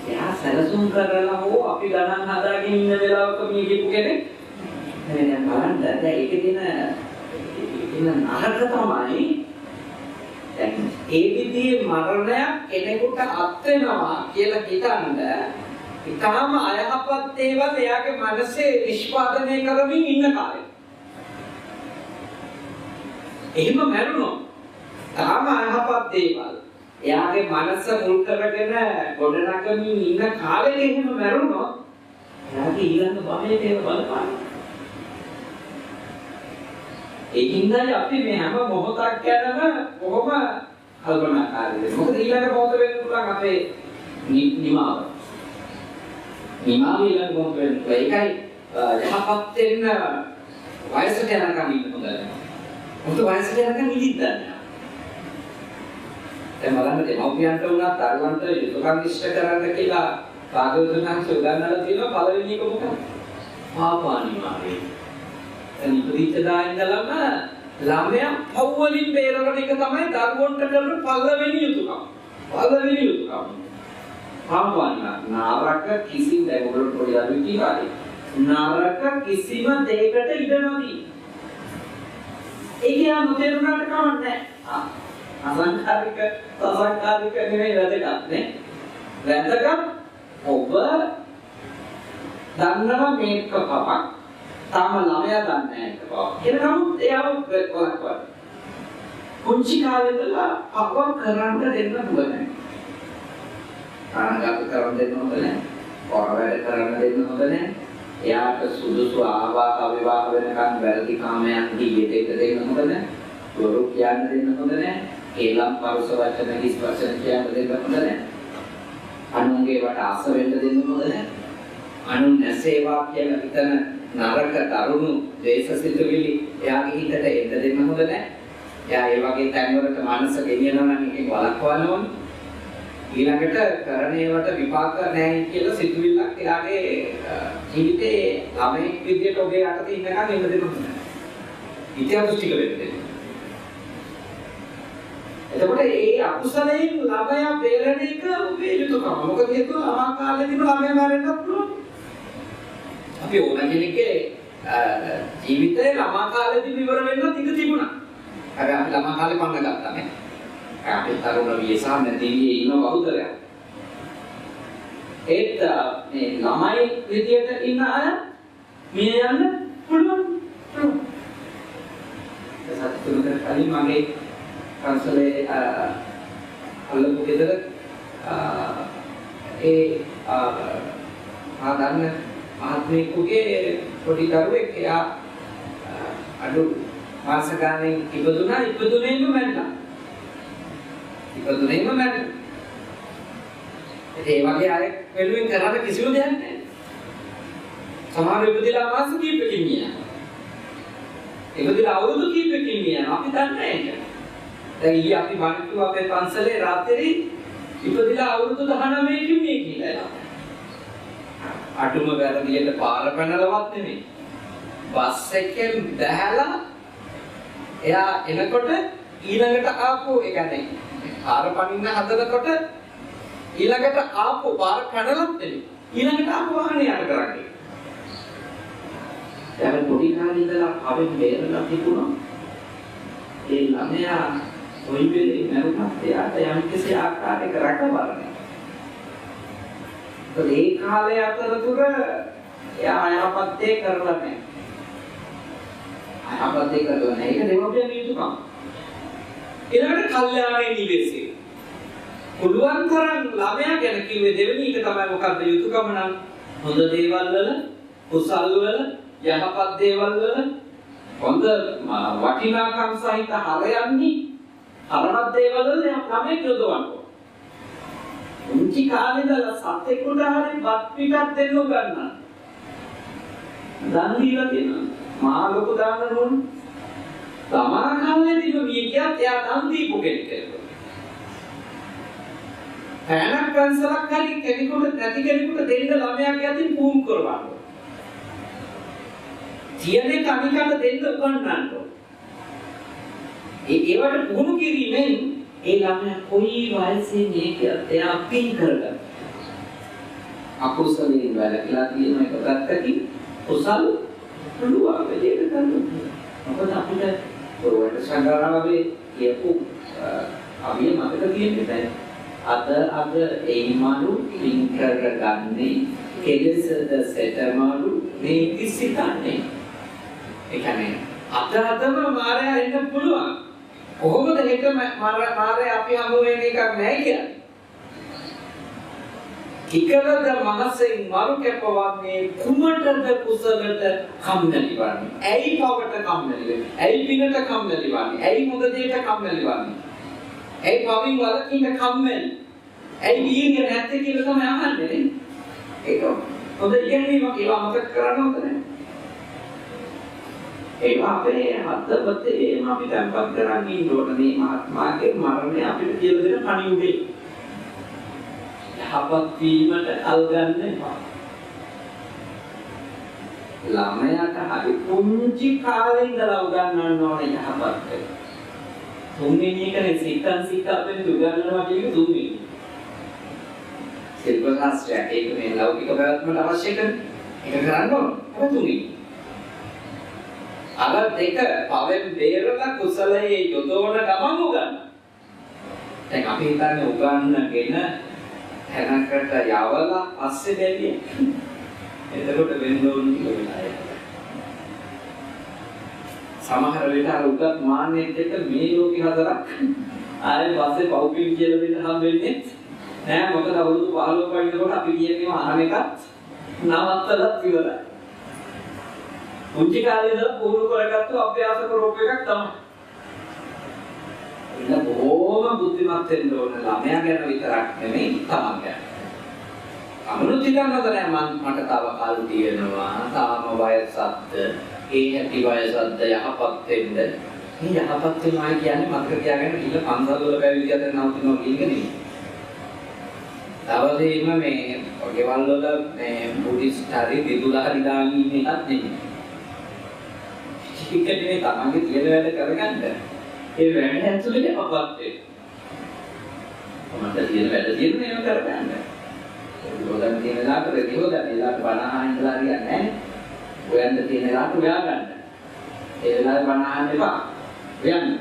එයා සැලසුම් කරලා හෝ අපි ගණන් හදාගෙන ඉන්න වෙලාවක මියගියපු කෙනෙක් දැන් බලන්න දැන් ඒකේ තියෙන නරක තමයි දැන් ඒ විදිහේ මරණයක් කෙනෙකුට අත් වෙනවා කියලා හිතනද ඊටාම අයහපත් දේවල් එයාගේ මනසේ නිෂ්පාදනය කරමින් ඉන්න කාලේ. එහෙම මරුණොත් තාම අයහපත් දේවල් එයාගේ මනස මුල් කරගෙන ගොඩනගමින් ඉන්න කාලේ එහෙම මරුණොත් එයාගේ ඊළඟ භවයේ දේව බලපාන. ඒකින්දයි අපි මේ හැම මොහොතක් ගැනම කොහොම කල්පනා කරන්නේ. මොකද ඊළඟ මොහොත වෙන්න පුළුවන් අපේ නිමාව. නිමාව ඊළඟ මොහොත වෙන්න. ඒකයි යහපත් වෙන්න වයසට යනකම් ඉන්න හොඳ නැහැ. මොකද වයසට යනකම් ඉඳින්න. දැන් බලන්න දෙමව්පියන්ට උනත් දරුවන්ට යුතුයකම් ඉෂ්ට කරන්න කියලා භාග්‍යවතුන් වහන්සේ උගන්වලා තියෙනවා පළවෙනි එක මොකක්ද? පාපානිමාරේ. දැන් ඉපදිච්ච දා ඉඳලම ළමයා පව් වලින් බේරවන එක තමයි දරුවන්ට කරන පළවෙනි යුතුයකම. පළවෙනි යුතුයකම. පාපානිමා නාරක කිසිම දැන් ඔයගොල්ලෝ පොඩි දරුවෙක් ඉන්නවානේ. නාරක කිසිම දෙයකට ඉඩ නොදී. ඒක යා නොතේරුණාට කමක් නැහැ. අසංකාරික අසංකාරික නෙමෙයි වැදගත් නේ. වැදගත් ඔබ දන්නවා මේක පපක් තාම ළමයා දන්නේ නැහැ ඒක පපක්. ඒක නමුත් එයාව වලක්වන්න. කුංචි කාලේ ඉඳලා පපක් කරන්න දෙන්න දුවන්නේ. ආනගත කරන්න දෙන්න හොඳ නැහැ. වරවැඩ කරන්න දෙන්න හොඳ නැහැ. එයාට සුදුසු ආවාස අවිවාහ වෙනකන් වැරදි කාමයන් දීෙට දෙන්න හොඳ නැහැ. ගොරු කියන්න දෙන්න හොඳ නැහැ. ඒලම් පරුස වචන හිස් වචන කියන්න දෙන්න හොඳ නැහැ. අනුන්ගේ වට ආස වෙන්න දෙන්න හොඳ නැහැ. අනුන් නැසේවා කියලා හිතන නරක දරුණු දේශසිතුවිලි එයාගේ හිතට එන්න දෙන්න හොඳ නැහැ. එයා ඒ වගේ තැන්වලට මනස ගෙනියනවා නම් එකෙන් වළක්වන්න ඕනේ. ඊළඟට කරණේවට විපාක නැහැ කියලා සිතුවිල්ලක් එයාගේ ජීවිතේ ළමෙක් විදියට ඔබේ යටතේ ඉන්නකම් එන්න දෙන්න හොඳ නැහැ. ඉතිහාසෘෂ්ටික වෙන්නේ. එතකොට ඒ අකුසලයෙන් ළමයා බේරෙන එක ඔබේ යුතුයකම. මොකද හේතුව ළමා කාලේදීම ළමයා මැරෙන්නත් පුළුවන්. අපි ඕන කෙනෙක්ගේ ජීවිතේ ළමා කාලේදී ඉවර වෙන්න තික තිබුණා. හැබැයි අපි ළමා කාලේ පන්න ගත්තා නේ. අපි තරුණ වියසාම දෙවියේ ඉන්න බෞද්ධයන්. ඒත් මේ ළමයි විදියට ඉන්න අය මිය යන්න පුළුවන්. ඒසත් තුනකට කලින් මගේ පන්සලේ අල්ලපු ගෙදර ආදන්න මහත්මයෙකුගේ පොඩි දරුවෙක් එයා අඩු මාස ගානේ ඉපදුනේම මැරුණා. ඒ වගේ අය වෙනුවෙන් කරන්න කිසිම දෙයක් නැහැ. සමහර ඉපදිලා මාස කීපකින් ගියා. ඉපදිලා අවුරුදු කීපකින් ගියා. අපි දන්නේ නැහැ. දැන් ඊයේ අපි වණිතු අපේ පන්සලේ රාත්‍රියේ ඉපදිලා අවුරුදු 19කින් මේ කියලා. අටුම වැරදියට පාර පැනලවත් නෙමෙයි. බස් එකෙන් බැහැලා එයා එනකොට ඊළඟට ආපු ඒ කියන්නේ පාර පනින්න හදනකොට ඊළඟට ආපු පාර පැනලත් නෙමෙයි. ඊළඟට ආපු වාහනේ යට කරන්නේ. දැන් පොඩි කාලේ ඉඳලා අපෙන් බේරලා තිබුණා. ඒ ළමයා කොයි වෙලේ මරුණත් එයාට යම් කිසි ආකාරයක රැකවරණය. ඒ කාලේ අතරතුර එයා අයහපත් දේ කරලා නැහැ. අයහපත් දේ කරලා නැහැ. ඒක දෙමව්පියන්ගේ යුතුයකම. ඊළඟට කල්යාණේ නිවෙසේ. පුළුවන් තරම් ළමයා ගැන කිව්වේ දෙවෙනි එක තමයි මොකද්ද යුතුයකම නම් හොඳ දේවල් වල, කුසල් වල, යහපත් දේවල් වල හොඳ වටිනාකම් සහිත හරයන්නේ අරමත් දේවල් වල ළමෙක් යොදවන්න. උන්චි කාලේ ඉඳලා සතෙකුට හරි බත් පිටක් දෙන්න ගන්න. දන් දීලා තියෙනවා. මහා ලොකු දාන නෝන. ළමා කාලේදීම මේ කියත් එයා දන් දීපු කෙනෙක් කියලා. පැනක් පන්සලක් හරි කෙනෙකුට නැති කෙනෙකුට දෙන්න ළමයාගේ අතින් පුහුණු කරවන්න. කියන්නේ කණිකට දෙන්න උගන්වන්න. ඒවට පුහුණු කිරීමෙන් ඒ ළමයා කොයි වයසේ මේක එයා පින් කරගන්න. අකුසලයෙන් වැළකීලා තියෙන එක පැත්තකින් කුසල් පුළුවන් වෙලෙක කරනවා. මොකද අපිට ඔයාලට සංගාරාවේ කියපු අවිය මතක තියෙන්නේ අද එයිමලු පින් කරගන්නේ කෙලෙසද සෙටමලු මේ කිසිතන්නේ. ඒ කියන්නේ අදම මායя එන්න පුළුවන්. කොහොමද එක මායя අපි හමු වෙන එකක් නැහැ කියන්නේ. කිකලද මනසෙන් මරු කැපවන්නේ කුමටද කුසලට කම්මැලි වන්නේ. ඇයි පවට කම්මැලි වෙන්නේ? ඇයි පිනට කම්මැලි වන්නේ? ඇයි මොද දෙයට කම්මැලි වන්නේ? ඇයි පවින් වලකින්න කම්මැලි? ඇයි වීර්ය නැත්තේ කියලා තමයි අහන්නේ නේ. ඒක හොඳ ඉගෙනීමක් ඒවා අමතක කරන්න හොඳ නැහැ. ඒවා අපේ හදවතේම අපි තැම්පත් කරන් ඉන්න ඕන. මේ මහත්මාගේ මරණය අපිට කියලා දෙන පණිවුඩේ. යහපත් වීමට කල් ගන්න එපා. ළමයාට හරි පුංචි කාලේ ඉඳලා උගන්වන්න ඕනේ යහපත් වෙන්න. තුන්වෙනි එකනේ සිතන් අපෙන් උගන්වනවා කියන්නේ තුන්වෙනි. ශිල්ප ශාස්ත්‍රය ඒක මේ ලෞකික ප්‍රවැත්මට අවශ්‍ය කරන එක කරන්න ඕන. ඒක තුන්වෙනි. අර දෙක පවෙන් බේරලා කුසලයේ යොදවන ගමන් උගන්න. දැන් අපි හිතන්නේ උගන්නගෙන හැනකට යවලා පස්සේ බැලිය. එතකොට වෙන්න ඕන කියලා. සමහර වෙලට අර උගත් මාන්නෙත් එක්ක මේ ලෝකේ හතරක් ආයේ පස්සේ පවුපින් කියලා දෙන්න හම්බෙන්නේ නෑ. මොකද අවුරුදු 15 වයින්කොට අපි කියන්නේ අහන එකත් නවත්තලත් ඉවරයි. පුංචි කාලේ ඉඳලා පුහුණු කරගත්තු අභ්‍යාස කරෝප එකක් තමයි. ඉතින් බොහොම බුද්ධිමත් වෙන්න ඕන ළමයා ගැන විතරක් නෙමෙයි තමන් ගැන. අමනුත් හිතන්නද නෑ මට තව කල් තියෙනවා තාම වයසක්ද ඒ හැටි වයසක්ද යහපත් වෙන්න. මේ යහපත් වෙනවා කියන්නේ මතක තියාගන්න ඉන්න පන්සල් වල පැවිදි අතර නවතිනවා කියන එක නෙමෙයි. තවදීම මේ ගෙවල් වල මේ බුද්දිස්ට් හරි විදුලා හරි දාගෙන ඉන්න එකක් නෙමෙයි. ටිකේ තමන්ගේ තියෙන වැඩ කරගන්න. ඒ වැඩ ඇතුලේ යහපත් වෙන්න. මට තියෙන වැඩ තියෙන ඒවා කරගන්න. හොදන්න තියෙන ලාට රෙදි හොදන්න. ඒලාට බනහන් ඉඳලා හරියන්නේ නැහැ. හොයන්න තියෙන ලාට හොයා ගන්න. ඒ වෙලාවේ බනහන් එපා. හොයන්න.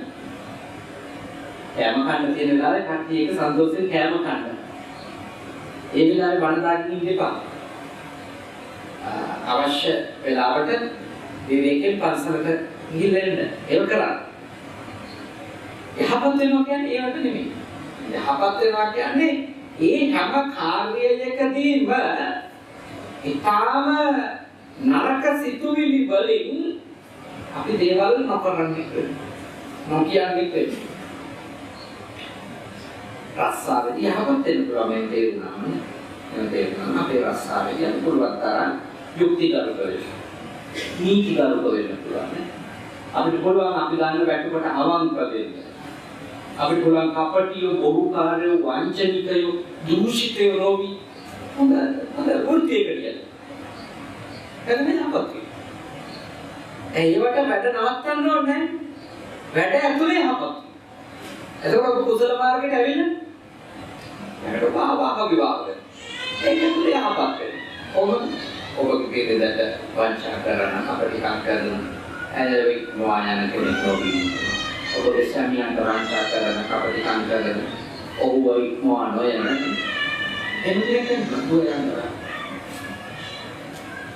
කෑම කන්න තියෙන වෙලාවේ කට්ටිය එක සන්තෝෂයෙන් කෑම කන්න. ඒ වෙලාවේ බන දාගෙන ඉන්න එපා. අවශ්‍ය වෙලාවට විවේකයෙන් පන්සලට ගිහින් ඒක කරන්න. යහපත් වෙනවා කියන්නේ ඒවට නෙමෙයි. යහපත් වෙනවා කියන්නේ ඒ හැම කාර්යයකදීම ඊටාම නරක සිතුවිලි වලින් අපි දේවල් නොකරන්නේ නොකියන්නේ. රස්සාවේදී යහපත් වෙන්න පුළුවන් මේ තේරුණාම අපේ රස්සාවේදී අපි පුළුවන් තරම් යුක්තිගරුක වෙන්න. නීතිගරුක වෙන්න පුළුවන්. අපිට පුළුවන් අපි ගන්න වැටුපට අවංක වෙන්න. අපිට පුළුවන් කපටියෝ, බොරුකාරයෝ, වංචනිකයෝ, දූෂිතයෝ නොවි හොඳ වෘත්තියකට යන්න. එතන යහපත් වෙන්න. ඒවට වැඩ නවත්තන්න ඕනේ නැහැ. වැඩ ඇතුලේ යහපත්. එතකොට කුසල මාර්ගයට ඇවිල්ලා වැඩ පාවා විවාද. ඒක ඇතුලේ යහපත් වෙන්න. ඔබගේ දෙදට වංචා කරන අපටිකම් කරන ඇලවි නොයන කෙනෙක් නොවි. ඔබගේ සමියන්ට වංචා කරන අපටිකම් කරන ඔබ නොයන එන්නේ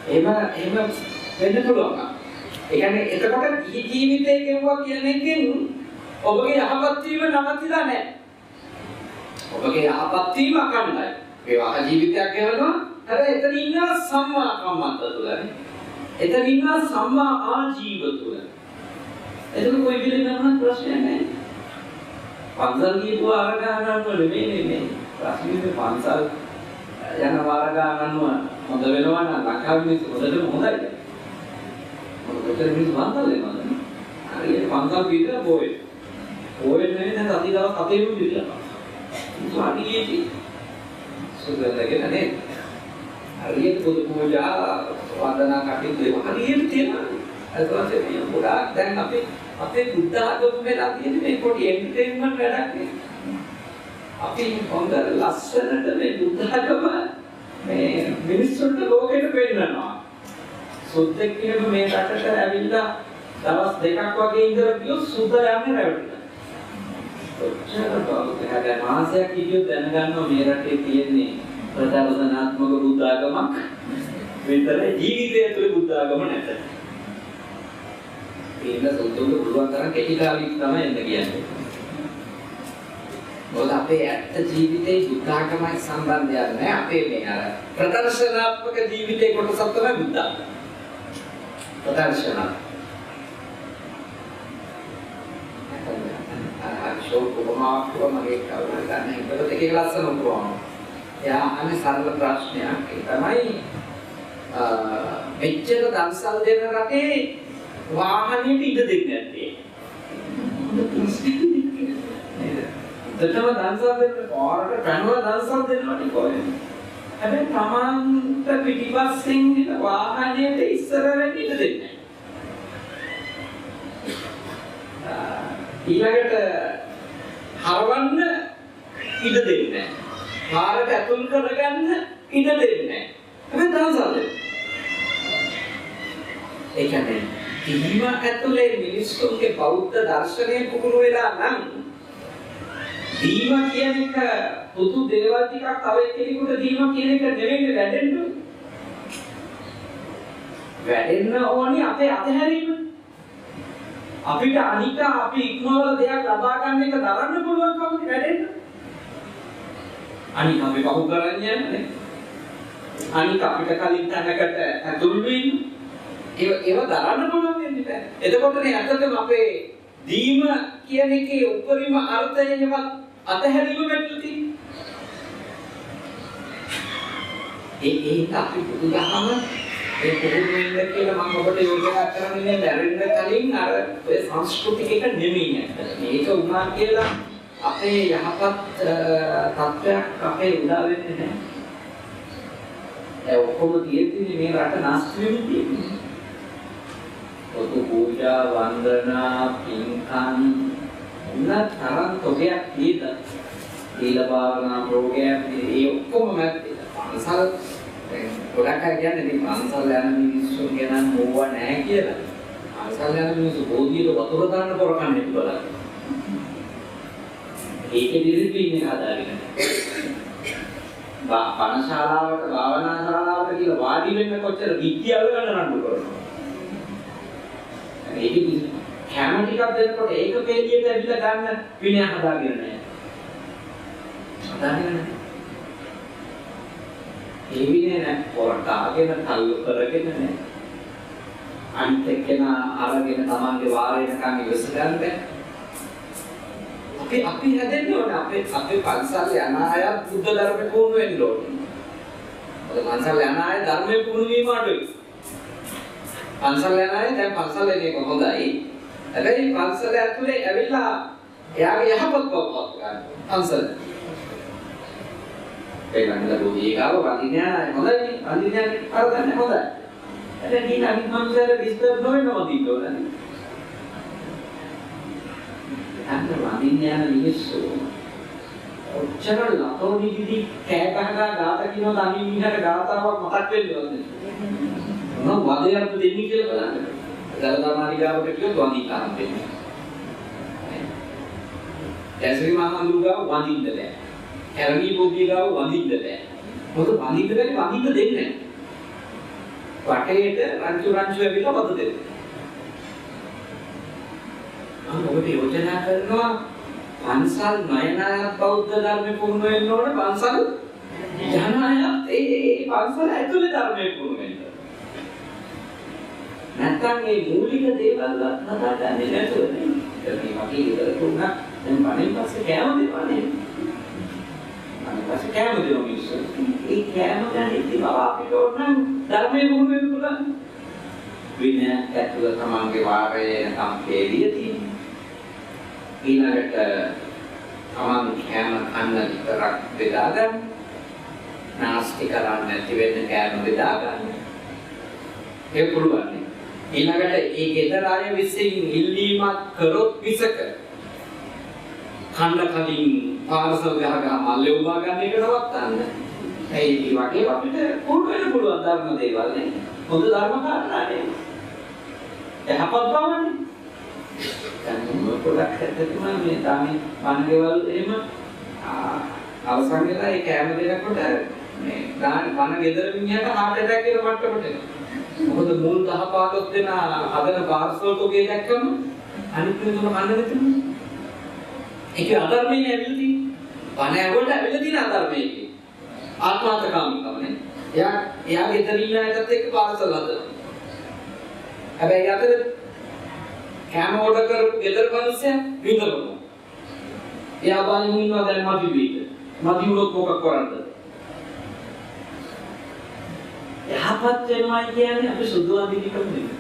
එහෙම වෙන්න පුළුවන්. ඒ කියන්නේ එතකොට ජීවිතේ ගෙවුවා කියන එකෙන් ඔබගේ යහපත් වීම නවතිලා නැහැ. ඔබගේ යහපත් වීම අකණ්ඩයි. විවාහ ජීවිතයක් ගෙවනවා. හැබැයි එතන ඉන්න සම්මා කම්මන්ත තුලනේ. එතන ඉන්න සම්මා ආජීව තුල. එතන કોઈ විදිහකට ප්‍රශ්නයක් නැහැ. පන්සල් ගිහුව අර ගන්නව නෙමෙයි. ප්‍රශ්නේ පන්සල් යන වාර ගන්නව හොඳ වෙනවා නම් ලංකාවේ හොඳටම හොඳයි. මොකද මිනිස් පන්සල් එනවා. හරියට පන්සල් පිටර බොයි. බොයි නෙවෙයි දැන් අද දවස් 7 වෙනි විදිහට. ස්වාමීජි සුදලගෙන නේ. හරියට පොදු පූජා වන්දනා කටයුතු ඒවා හරියට තියෙනවා. ඒ තමයි මේ ගොඩාක් දැන් අපේ බුද්ධ ආගම වෙලා තියෙන මේ පොඩි එන්ටර්ටේන්මන්ට් වැඩක් නේ. අපි හොඳ ලස්සනට මේ බුද්ධ ආගම මේ මිනිස්සුන්ට ලෝකෙට පෙන්නනවා. සුද්ධෙක් කියන මේ රටට ඇවිල්ලා දවස් දෙකක් වගේ ඉඳලා ගියොත් සුද්ධ යන්නේ නැවටිලා. ඔච්චර බෞද්ධ මාසයක් ඉතින් දැනගන්නවා මේ රටේ තියෙන්නේ ප්‍රදර්ශනාත්මක බුද්ධ ආගමක් විතර ජීවිතය තුළ බුද්ධ ආගම නැත. ඒක සුද්ධුන්ට පුළුවන් තරම් කෙටි කාලෙක තමයි එන්න කියන්නේ. මොකද අපේ ඇත්ත ජීවිතේ බුද්ධ ආගමයි සම්බන්ධයක් නැහැ. අපේ මේ අර ප්‍රදර්ශනාත්මක ජීවිතේ කොටසක් තමයි බුද්ධ ආගම. ප්‍රදර්ශනාත්මක ශෝක උපමාවකමගේ කවුරුද නැහැ. ඒකට ඒක ලස්සන උපමාවක්. එයා අනේ සරල ප්‍රශ්නයක්. ඒ තමයි මෙච්චර දන්සල් දෙන රටේ වාහනයට ඉඩ දෙන්නේ නැත්තේ. දෙතම දන්සල් දෙන්න පාරට පැනලා දන්සල් දෙනවනේ කොහෙද? හැබැයි තමන්ට පිටිපස්සෙන් ඉන්න වාහනයට ඉස්සර වෙන්න ඉඩ දෙන්නේ නැහැ. ඊළඟට හරවන්න ඉඩ දෙන්නේ නැහැ. පාරට ඇතුල් කරගන්න ඉඩ දෙන්නේ නැහැ. හැබැයි දන්සල් දෙන්න. ඒ කියන්නේ දීම ඇතුලේ මිනිස්සුන්ගේ බෞද්ධ දර්ශනය පුහුණු වෙලා නම් දීම කියන එක පුදු දේවල් ටිකක් තව එක්කෙනෙකුට දීම කියන එක නෙවෙයි වැඩෙන්න ඕනේ අපේ අතහැරීම. අපිට අනික අපි ඉක්මවල දෙයක් ලබා ගන්න එක දරන්න පුළුවන් කවුද වැඩෙන්න. අනික අපි පහු කරන්නේ නැහැ. අනික අපිට කලින් තැනකට ඇතුල් වෙන්න ඒව දරන්න පුළුවන් වෙන්නේ නැහැ. එතකොටනේ අතටම අපේ දීම කියන එකේ උපරිම අර්ථයවත් අතහැරීම වෙන්න තියෙන්නේ. ඒක අපි බුදුදහම ඒ පුරුදු වෙන්න කියලා මම ඔබට යෝජනා කරන්නේ බැරින්න කලින් අර ඔය සංස්කෘතික එක නෙමෙයි නේද? මේක උනා කියලා අපේ යහපත් තත්ත්වයක් අපේ උදා වෙන්නේ නැහැ. ඒ ඔක්කොම තියෙන්නේ මේ රට නැස්ති වෙමින් තියෙන්නේ. ඔතු පූජා වන්දනා පින්කම් උනත් තරම් තොගයක් දීලා දීලා භාවනා ප්‍රෝග්‍රෑම් ඒ ඔක්කොම මැත්තේ පන්සල් ගොඩක් අය කියන්නේ මේ පන්සල් යන මිනිස්සු ගැන ඕවා නැහැ කියලා. පන්සල් යන මිනිස්සු බෝධියට වතුර දාන්න පොරකන්නේ බලන්න. ඒකේ ඩිසිප්ලින් එක හදාගෙන. පණශාලාවට භාවනා ශාලාවට කියලා වාඩි වෙන්න කොච්චර විද්‍යාව ගන්න රණ්ඩු කරනවා. ඒක කැම ටිකක් දෙනකොට ඒක පේලියට ඇවිල්ලා ගන්න විනය හදාගෙන නැහැ. හදාගෙන නැහැ. ඒ විනය නැහැ පොරටාගෙන තල්ලු කරගෙන නැහැ. අනිත් එක්කෙනා අරගෙන තමන්ගේ වාරේනකන් ඉවස ගන්න බෑ. අපි හැදෙන්න ඕනේ අපේ පන්සල් යන අය බුද්ධ ධර්මේ පුහුණු වෙන්න ඕනේ. මොකද පන්සල් යන අය ධර්මයේ පුහුණු වීම අඩුයි. පන්සල් යන අය දැන් පන්සල් එන්නේ කොහොමදයි? හැබැයි පන්සල ඇතුලේ ඇවිල්ලා එයාගේ යහපත් බව ගන්න. පන්සල. ඒ වගේ ලෝකීකාව වදිනා හොඳයි. වදිනා කරදන්නේ හොඳයි. එතන දින අනිත් මනුස්සයර ඩිස්ටර්බ් නොවෙනවා දිනවනේ. අන්න වදින්න යන මිනිස්සු ඔච්චර ලතෝනි දිදි කෑ ගහලා ගාත කියනවා තනි මිනිහට ගාතාවක් මතක් වෙන්නේවත් නෑ. මොන වදයක් දෙන්නේ කියලා බලන්න. දලදාමාලිකාවට කියොත් වදින්න දෙන්නේ. දැසරි මහඳුගාව වදින්න බෑ. කැරණී බෝධිගාව වදින්න බෑ. මොකද වදින්න බැරි වදින්න දෙන්නේ නෑ. වටේට රංචු ඇවිල්ලා වද දෙන්නේ. ඔබට යෝජනා කරනවා පන්සල් නයනායත් බෞද්ධ ධර්මයේ පුහුණු වෙන්න ඕනේ පන්සල් යනායත් ඒ පන්සල ඇතුලේ ධර්මයේ පුහුණු වෙන්න. නැත්නම් මේ මූලික දේවල් හදාගන්නේ නැතුව නේ. ඒ වගේ ඉතල තුනක් දැන් පණින් පස්සේ කෑම දෙවන්නේ. අනිත් පස්සේ කෑම දෙනවා මිනිස්සු. ඒ කෑම ගන්න ඉතින් අපිට ඕන ධර්මයේ පුහුණු වෙන්න පුළුවන්. විනය ඇතුළ තමන්ගේ වාරයේ සම්පේලිය තියෙනවා. ඊළඟට තමන් කෑම කන්න විතරක් බෙදා ගන්න. නාස්ති කරන්නේ නැති වෙන්න කෑම බෙදා ගන්න. ඒක පුළුවන්. ඊළඟට ඒ ගෙදර අය විසින් ඉල්ලීමක් කරොත් විසක කන්න කලින් පාර්සල් ගහ මල්ලේ උවා ගන්න එක නවත්තන්න. ඒ වගේ අපිට පුළුවන් ධර්ම දේවල් නේ. හොඳ ධර්ම කාරණා නේ. යහපත් බවනේ. දැන් පොඩක් හිතෙන්න මේ තමයි වන්දේවල් එහෙම අවසන් වෙලා ඒ කැම දෙනකොට මේ වන ගෙදර මිනිහට heart attack කියලා මට්ටමට එනවා. මොකද මුල් 10 15 දෙනා හදන පාර්සල් තෝගේ දැක්කම අනිත් කෙනෙකුට කන්න දෙතුනේ. ඒක අධර්මයේ ඇවිල්ලා තියෙන්නේ. වන ඇවොල්ට ඇවිල්ලා තියෙන අධර්මයේ. ආත්මාර්ථකාමීකමනේ. එයා ගෙදර ඉන්න අයටත් එක්ක පාර්සල් හදනවා. හැබැයි අතර කැම ඕඩර් කරපු ගෙදර මිනිස්සයා විඳවනවා. එයා බලන් ඉන්නවා දැන් මදි වේද. මදි වුණොත් මොකක් කරන්නද? යහපත් වෙනවා කියන්නේ අපි සුදු අඳින එකම නෙමෙයි.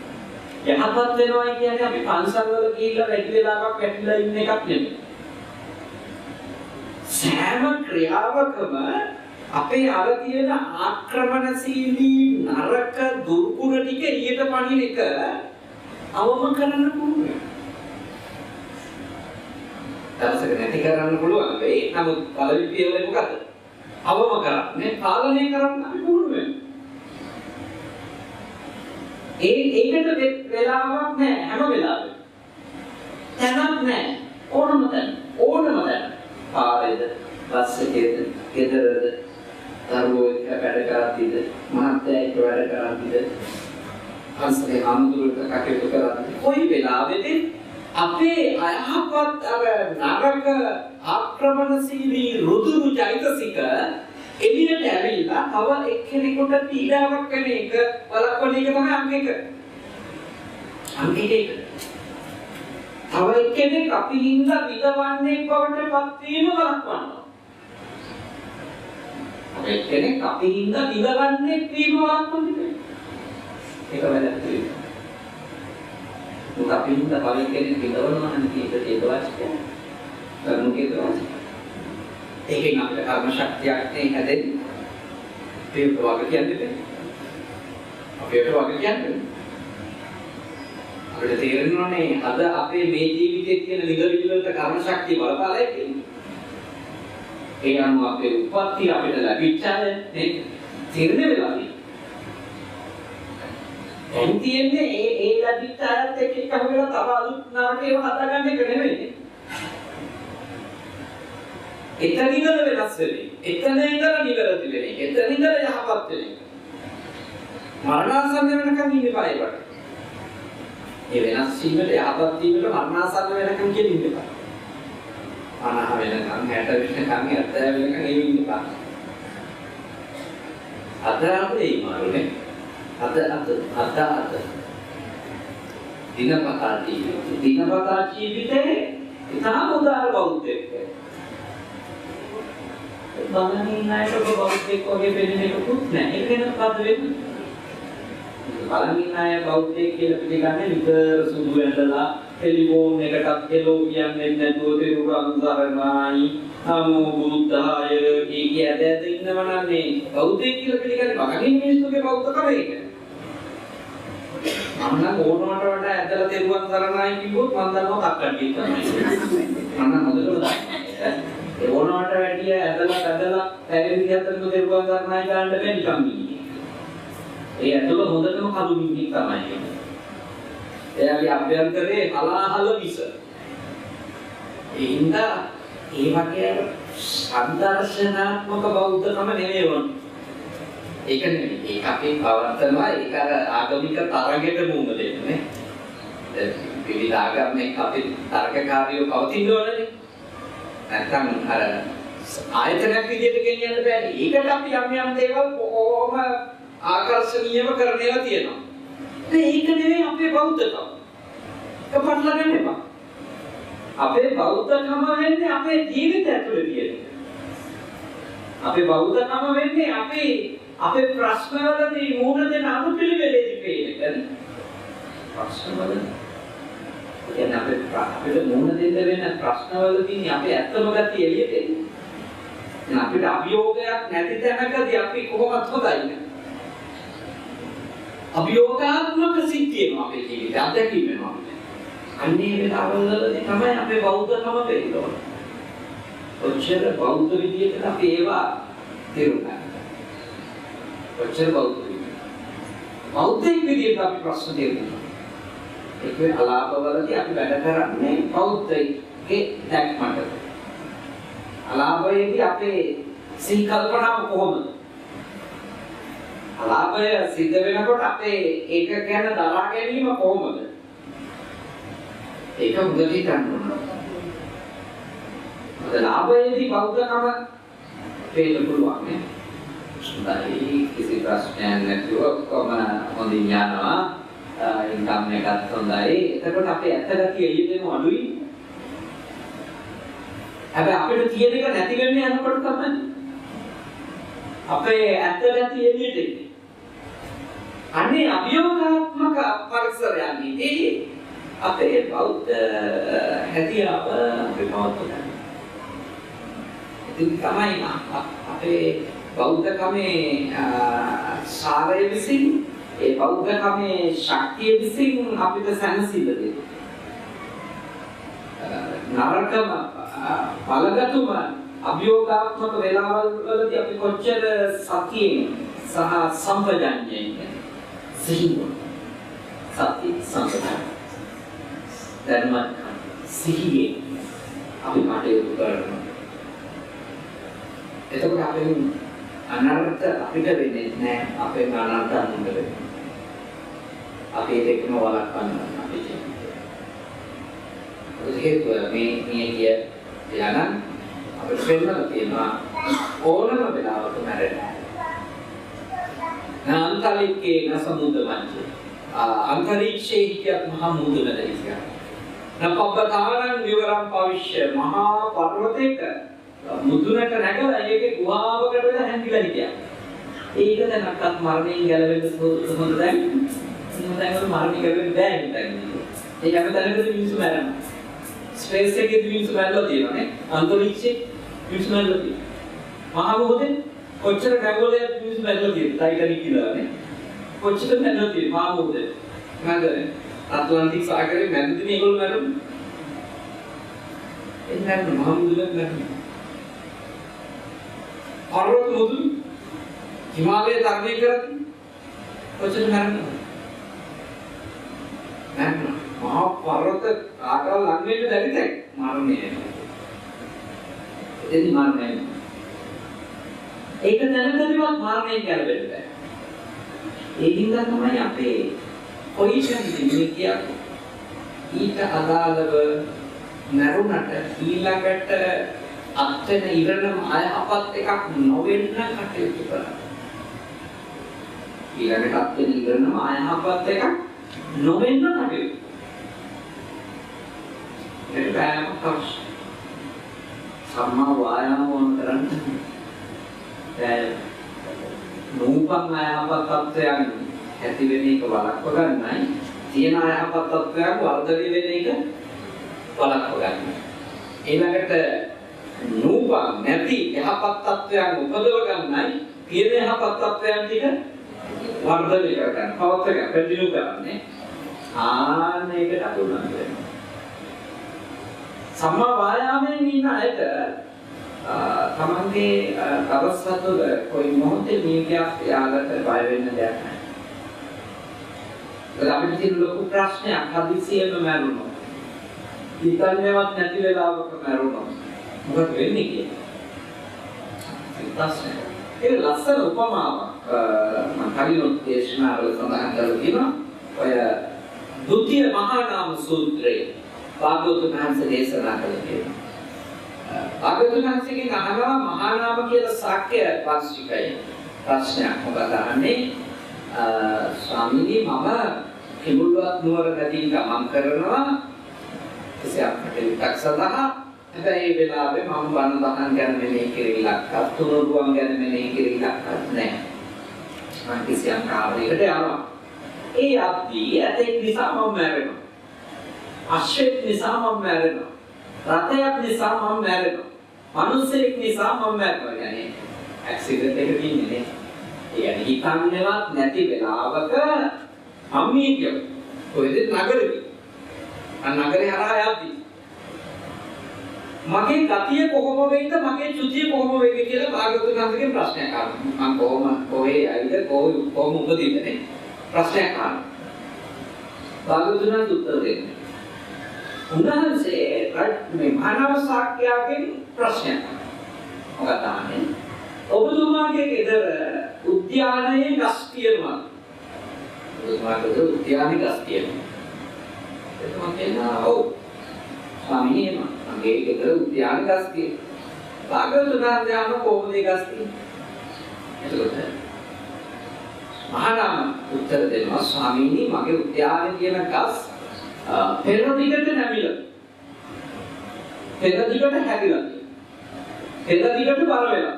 යහපත් වෙනවා කියන්නේ අපි පන්සල් වල ගිහිල්ලා වැඩි වෙලාවක් වැටිලා ඉන්න එකක් නෙමෙයි. සෑම ක්‍රියාවකම අපේ අර තියෙන ආක්‍රමණශීලී නරක දුර්ගුණ ටික එළියට පනින එක අවම කරන්න පුළුවන්. දවසක නැති කරන්න පුළුවන්. ඒ නමුත් පළවෙනි පියවර මොකද? අවම කරන්නේ පාලනය කරන්න අපි පුළුවන්. ඒකට වෙලාවක් නැහැ හැම වෙලාවෙම. තැනක් නැහැ. ඕනම තැන. පාරේද, බස් එකේද, ගෙදරද, දරුවෝ එක්ක වැඩ කරද්දීද, මහත්තයා එක්ක වැඩ කරද්දීද, අන්සලේ අමුදුරට කටයුතු කරද්දී කොයි වෙලාවෙදී අපේ අයහපත් අර නරක ආක්‍රමණශීලී රුදුරු චෛතසික එළියට ඇවිල්ලා තව එක්කෙනෙකුට පීඩාවක් වෙන එක බලපෑම එක තමයි අංක 1. අංක 1. තව එක්කෙනෙක් අපි හින්දා විඳවන්නේ බවට පත් වීම වළක්වනවා. තව එක්කෙනෙක් අපි හින්දා විඳවන්නේ වීම වළක්වන්නේ. ඒක වැදගත් වෙයි. මොකද අපි හින්දා තව එක්කෙනෙක් විඳවනවා නම් ඒක වාසිකයි. කරුණුකේ වාසිකයි. ඒකෙන් අපිට කර්ම ශක්තියක් නේ හැදෙන්නේ. අපේ වගේ කියන්නේ. අපේ වගේ කියන්නේ. අපිට තේරෙනවනේ අද අපේ මේ ජීවිතයේ තියෙන නිගවිලි වලට කර්ම ශක්තිය බලපාලයි කියන්නේ. ඒ අනුව අපේ උපත්ති අපිට ලැබිච්ච අය නේ තීරණය වෙලා තියෙනවා. දැන් තියෙන්නේ ඒ ලැබිච්ච අයත් එක්ක එකම වෙලා තව අලුත් නරකේව හදාගන්න එක නෙමෙයි. එතන ඉඳලා වෙනස් වෙන්නේ. එතන ඉඳලා නිවැරදි වෙන්නේ. එතන ඉඳලා යහපත් වෙන්නේ. මරණාසන්න වෙනකන් ඉන්නේ පායකට. ඒ වෙනස් වීමට යහපත් වීමට මරණාසන්න වෙනකන් කියන ඉන්න එපා. 50 වෙනකන් 60 වෙනකන් 70 වෙනකන් ඒ ඉන්න එපා. අද අපේ මාරුනේ. අද දිනපතා ජීවිතේ ඉතාම උදාර බෞද්ධයෙක්. බලමින් ණයට බෞද්ධයෙක් වගේ වෙන්නේ නෙකුත් නෑ. ඒක වෙනත් පද වෙන්නේ. බලමින් අය බෞද්ධයෙක් කියලා පිළිගන්නේ විතර සුදු ඇඳලා ටෙලිෆෝන් එකටත් හෙලෝ කියන්නේ නැතුව තිරුවන් සරණයි නමෝ බුද්ධාය කී ඇද ඉන්නවනන්නේ බෞද්ධයෙක් කියලා පිළිගන්නේ බගින් මිනිස්සුගේ බෞද්ධකම ඒක. මම නම් ඕනවට වඩා ඇදලා තිරුවන් සරණයි කිව්වොත් මම දන්නවා තක්කඩිය තමයි. මම මොදලව දන්නවා. ඒ ඕනවට වැඩිය ඇදලා පැරෙන් විදිහටම තිරුවන් සරණයි ගන්න බැහැ නිකන් ඉන්නේ. ඒ ඇතුළ හොඳටම කඳු මිනිහෙක් තමයි. එයාගේ අභ්‍යන්තරේ හලාහල විස. ඒ හින්දා ඒ වගේ සම්දර්ශනාත්මක බෞද්ධකම නෙවෙයි වුණේ. ඒක නෙවෙයි. ඒක අපේ පවර්තනවා ඒක අර ආගමික තරගයට මුහුණ දෙන්නේ. විවිධ ආගම් එක්ක අපි තරගකාරීව පවතින්න ඕනනේ. නැත්නම් අර ආයතනයක් විදිහට ගෙනියන්න බෑනේ. ඒකට අපි යම් දේවල් කොහොම ආකර්ෂණීයව කරන්නේලා තියෙනවා. ඒක නෙවෙයි අපේ බෞද්ධකම. ඒක පටල ගන්න එපා. අපේ බෞද්ධකම වෙන්නේ අපේ ජීවිතය ඇතුලේ තියෙන. අපේ බෞද්ධකම වෙන්නේ අපේ ප්‍රශ්නවලදී මූණ දෙන අනුපිළිවෙලේදී පේන. ප්‍රශ්නවල කියන්නේ අපේ මූණ දෙන්න වෙන ප්‍රශ්නවලදී අපේ ඇත්තම ගතිය එළියට එන්නේ. දැන් අපිට අභියෝගයක් නැති තැනකදී අපි කොහොමද හොදන්නේ? අභියෝගාත්මක සිද්ධියනවා අපේ ජීවිතය අත්දැකීම වෙනවා. අන්නේ වෙලාවවලදී තමයි අපේ බෞද්ධකම වෙන්නේ. ඔච්චර බෞද්ධ විදියට අපි ඒවා තේරුම් ගන්න. ඔච්චර බෞද්ධ විදියට. බෞද්ධ විදියට අපි ප්‍රශ්න තේරුම් ගන්න. ඒකේ අලාපවලදී අපි වැඩ කරන්නේ බෞද්ධයේ දැක්මකට. අලාපයේදී අපේ සිහි කල්පනාව කොහොමද? අලාභය සිද්ධ වෙනකොට අපේ ඒක ගැන දරා ගැනීම කොහොමද? ඒක මුදලි ගන්නවා. ලාභයේදී බෞද්ධකම වේල පුළුවන් නේ. හොඳයි කිසි ප්‍රශ්නයක් නැතුව කොහොම හොඳින් යනවා. ඉන්කම් එකත් හොඳයි. එතකොට අපේ ඇත්තට එළියෙම අඩුයි. හැබැයි අපිට තියෙන එක නැති වෙන්න යනකොට තමයි අපේ ඇත්තට එළියට එන්නේ. අනේ අභියෝගාත්මක පරිසරයන්දී අපේ බෞද්ධ හැදියාව ප්‍රමෝදන. ඉතින් තමයි අපේ බෞද්ධකමේ සාරය විසින් ඒ බෞද්ධකමේ ශක්තිය විසින් අපිට සැනසෙල්ල දෙනවා. නරකම බලගතුම අභියෝගාත්මක වේලාවල් වලදී අපි කොච්චර සතියෙන් සහ සම්පජඤ්ඤයෙන් සිහිනුව සති සම්පජඤ්ඤ ධර්ම සිහියේ අපි කටයුතු කරනවා. එතකොට අපෙන් අනර්ථ අපිට වෙන්නේ නැහැ. අපෙන් අනර්ථ අනුන්ට වෙන්නේ. අපි ඒකම වළක්වන්න අපි කියන්නේ. ඒක මේ කිය යනන් අපිට වෙන්නලා තියෙනවා ඕනම වෙලාවක මැරෙනවා. අන්තරික්ෂේ නසමුද්ද මංච අන්තරික්ෂේ කිය මහා මුදුන දෙයිය. නපබ්බතාරං විවරම් පවිශ්‍ය මහා පර්වතයක මුදුනට නැගලා ඒකේ ගුහාවකට වෙලා හැංගිලා හිටියා. ඒක දැනක්වත් මරණයෙන් ගැලවෙන්න හොඳ දැන් මොනවාද මරණය ගැලවෙන්න බෑ හිතන්නේ. ඒ හැම තැනකදී මිනිස්සු මැරෙනවා. ස්පේස් එකේදී මිනිස්සු මැරලා තියෙනවානේ. අන්තරික්ෂයේ මිනිස්සු මැරලා තියෙනවා. මහා මොහොතේ කොච්චර ගැඹුරේ මිනිස්සු මැරලා තියෙනවා. ටයිටනික් කියලානේ. කොච්චර මැරලා තියෙනවා මහා මොහොතේ. නේද? අට්ලාන්ටික් සාගරේ මැදදී මේගොල්ලෝ මැරුණා. එන්නත් මහා මුදුනේ මැරුණා. පර්වත මුදුන හිමාලය තරණය කරද්දී කොච්චර මැරෙනවද? මැරෙනවා. මහා පර්වත ආකාර ලං වෙන්න බැරි තැන් මරණය. එතෙන් මරණය. ඒක දැනගන්නවත් මරණයෙන් ගැලවෙන්න බෑ. ඒ හින්දා තමයි අපේ පොයිෂන් ඉන්නේ කියන්නේ. ඊට අදාළව නරුණට ඊළඟට අත්වෙන ඉරණම අයහපත් එකක් නොවෙන්න කටයුතු කරනවා. ඊළඟට අත්වෙන ඉරණම අයහපත් එකක් නොවෙන්න කටයුතු. ඒක බෑම කවුස්. සම්මා වායාම වුණ කරන්නේ. දැන් නූපන් අයහපත් තත්ත්වයන් ඇති වෙන එක වළක්ව ගන්නයි තියෙන අයහපත් තත්ත්වයන් වර්ධනය වෙන එක වළක්ව ගන්නයි. ඊළඟට නූපන් නැති යහපත් තත්ත්වයන් උපදව ගන්නයි තියෙන යහපත් තත්ත්වයන් ටික වර්ධනය කර ගන්න. පවත් එක පැතිරු කරන්නේ ආනේකට අතුලන් වෙනවා. සම්මා වායාමයෙන් ඉන්න අයට තමන්ගේ අවස්ථාවල කොයි මොහොතේ මේකයක් යාලට බය වෙන්න දෙයක් නැහැ. අපිට තියෙන ලොකු ප්‍රශ්නයක් හදිසියෙම මැරුණා. හිතන්නේවත් නැති වෙලාවක මැරුණා. මොකද වෙන්නේ කියන්නේ? ප්‍රශ්නය. ඒ ලස්සන උපමාවක් මම කලින් දේශනාවල සඳහන් කරලා තියෙනවා. ඔය ဒုတိ ය මහා නාම සූත්‍රයේ භාග්‍යවතුන් වහන්සේ දේශනා කළේ. භාග්‍යවතුන් වහන්සේගෙන් අහනවා මහා නාම කියලා ශාක්‍ය වාස්තිකයි ප්‍රශ්නයක් මොකද අහන්නේ? ස්වාමීනි මම කිඹුල්වත් නුවර නදී ගමන් කරනවා කිසියක් කටයුත්තක් සඳහා. හැබැයි ඒ වෙලාවේ මම බණ දහන් ගැන මෙනෙහි කිරීලක්වත් තුනුරුවන් ගැන මෙනෙහි කිරීලක්වත් නැහැ. මම කිසියම් කාර්යයකට යනවා. ඒ යද්දී ඇතෙක් නිසා මම මැරෙනවා. අශ්වයෙක් නිසා මම මැරෙනවා. රථයක් නිසා මම මැරෙනවා. මිනිසෙක් නිසා මම මැරෙනවා. يعني ඇක්සිඩන්ට් එකක ඉන්නේ නේ. يعني හිතන්නේවත් නැති වෙලාවක මම කියව. කොහෙද නගරෙදි? නගරේ හරහා යද්දී මගේ ගතිය කොහොම වෙයිද මගේ චුතිය කොහොම වෙයිද කියලා භාග්‍යවතුන් වහන්සේගෙන් ප්‍රශ්නයක් අහනවා. මම කොහේ ඇයිද කොහොම උපදීන්නේ ප්‍රශ්නයක් අහනවා. භාග්‍යවතුන් වහන්සේ උත්තර දෙන්නේ. උන්වහන්සේ මේ මානව ශාක්‍යයෙන් ප්‍රශ්නයක් අහනවා. මොකක්ද අහන්නේ? ඔබතුමාගේ ගෙදර උද්‍යානයේ ගස් තියෙනවා. ඔබතුමාගේ උද්‍යානයේ ගස් තියෙනවා. එතකොට කියනවා ඔව් ස්වාමීනි මගේ ගෙදර උද්‍යානයේ ගස් තියෙනවා. භාග්‍යවතුන් වහන්සේ කොහොමද ඒ ගස් තියෙන්නේ? එතකොට මහා නාම උත්තර දෙනවා ස්වාමීනි මගේ උද්‍යානයේ තියෙන ගස් පෙර දිගට නැමිලා. පෙර දිගට හැදිලා. පෙර දිගට බර වෙලා.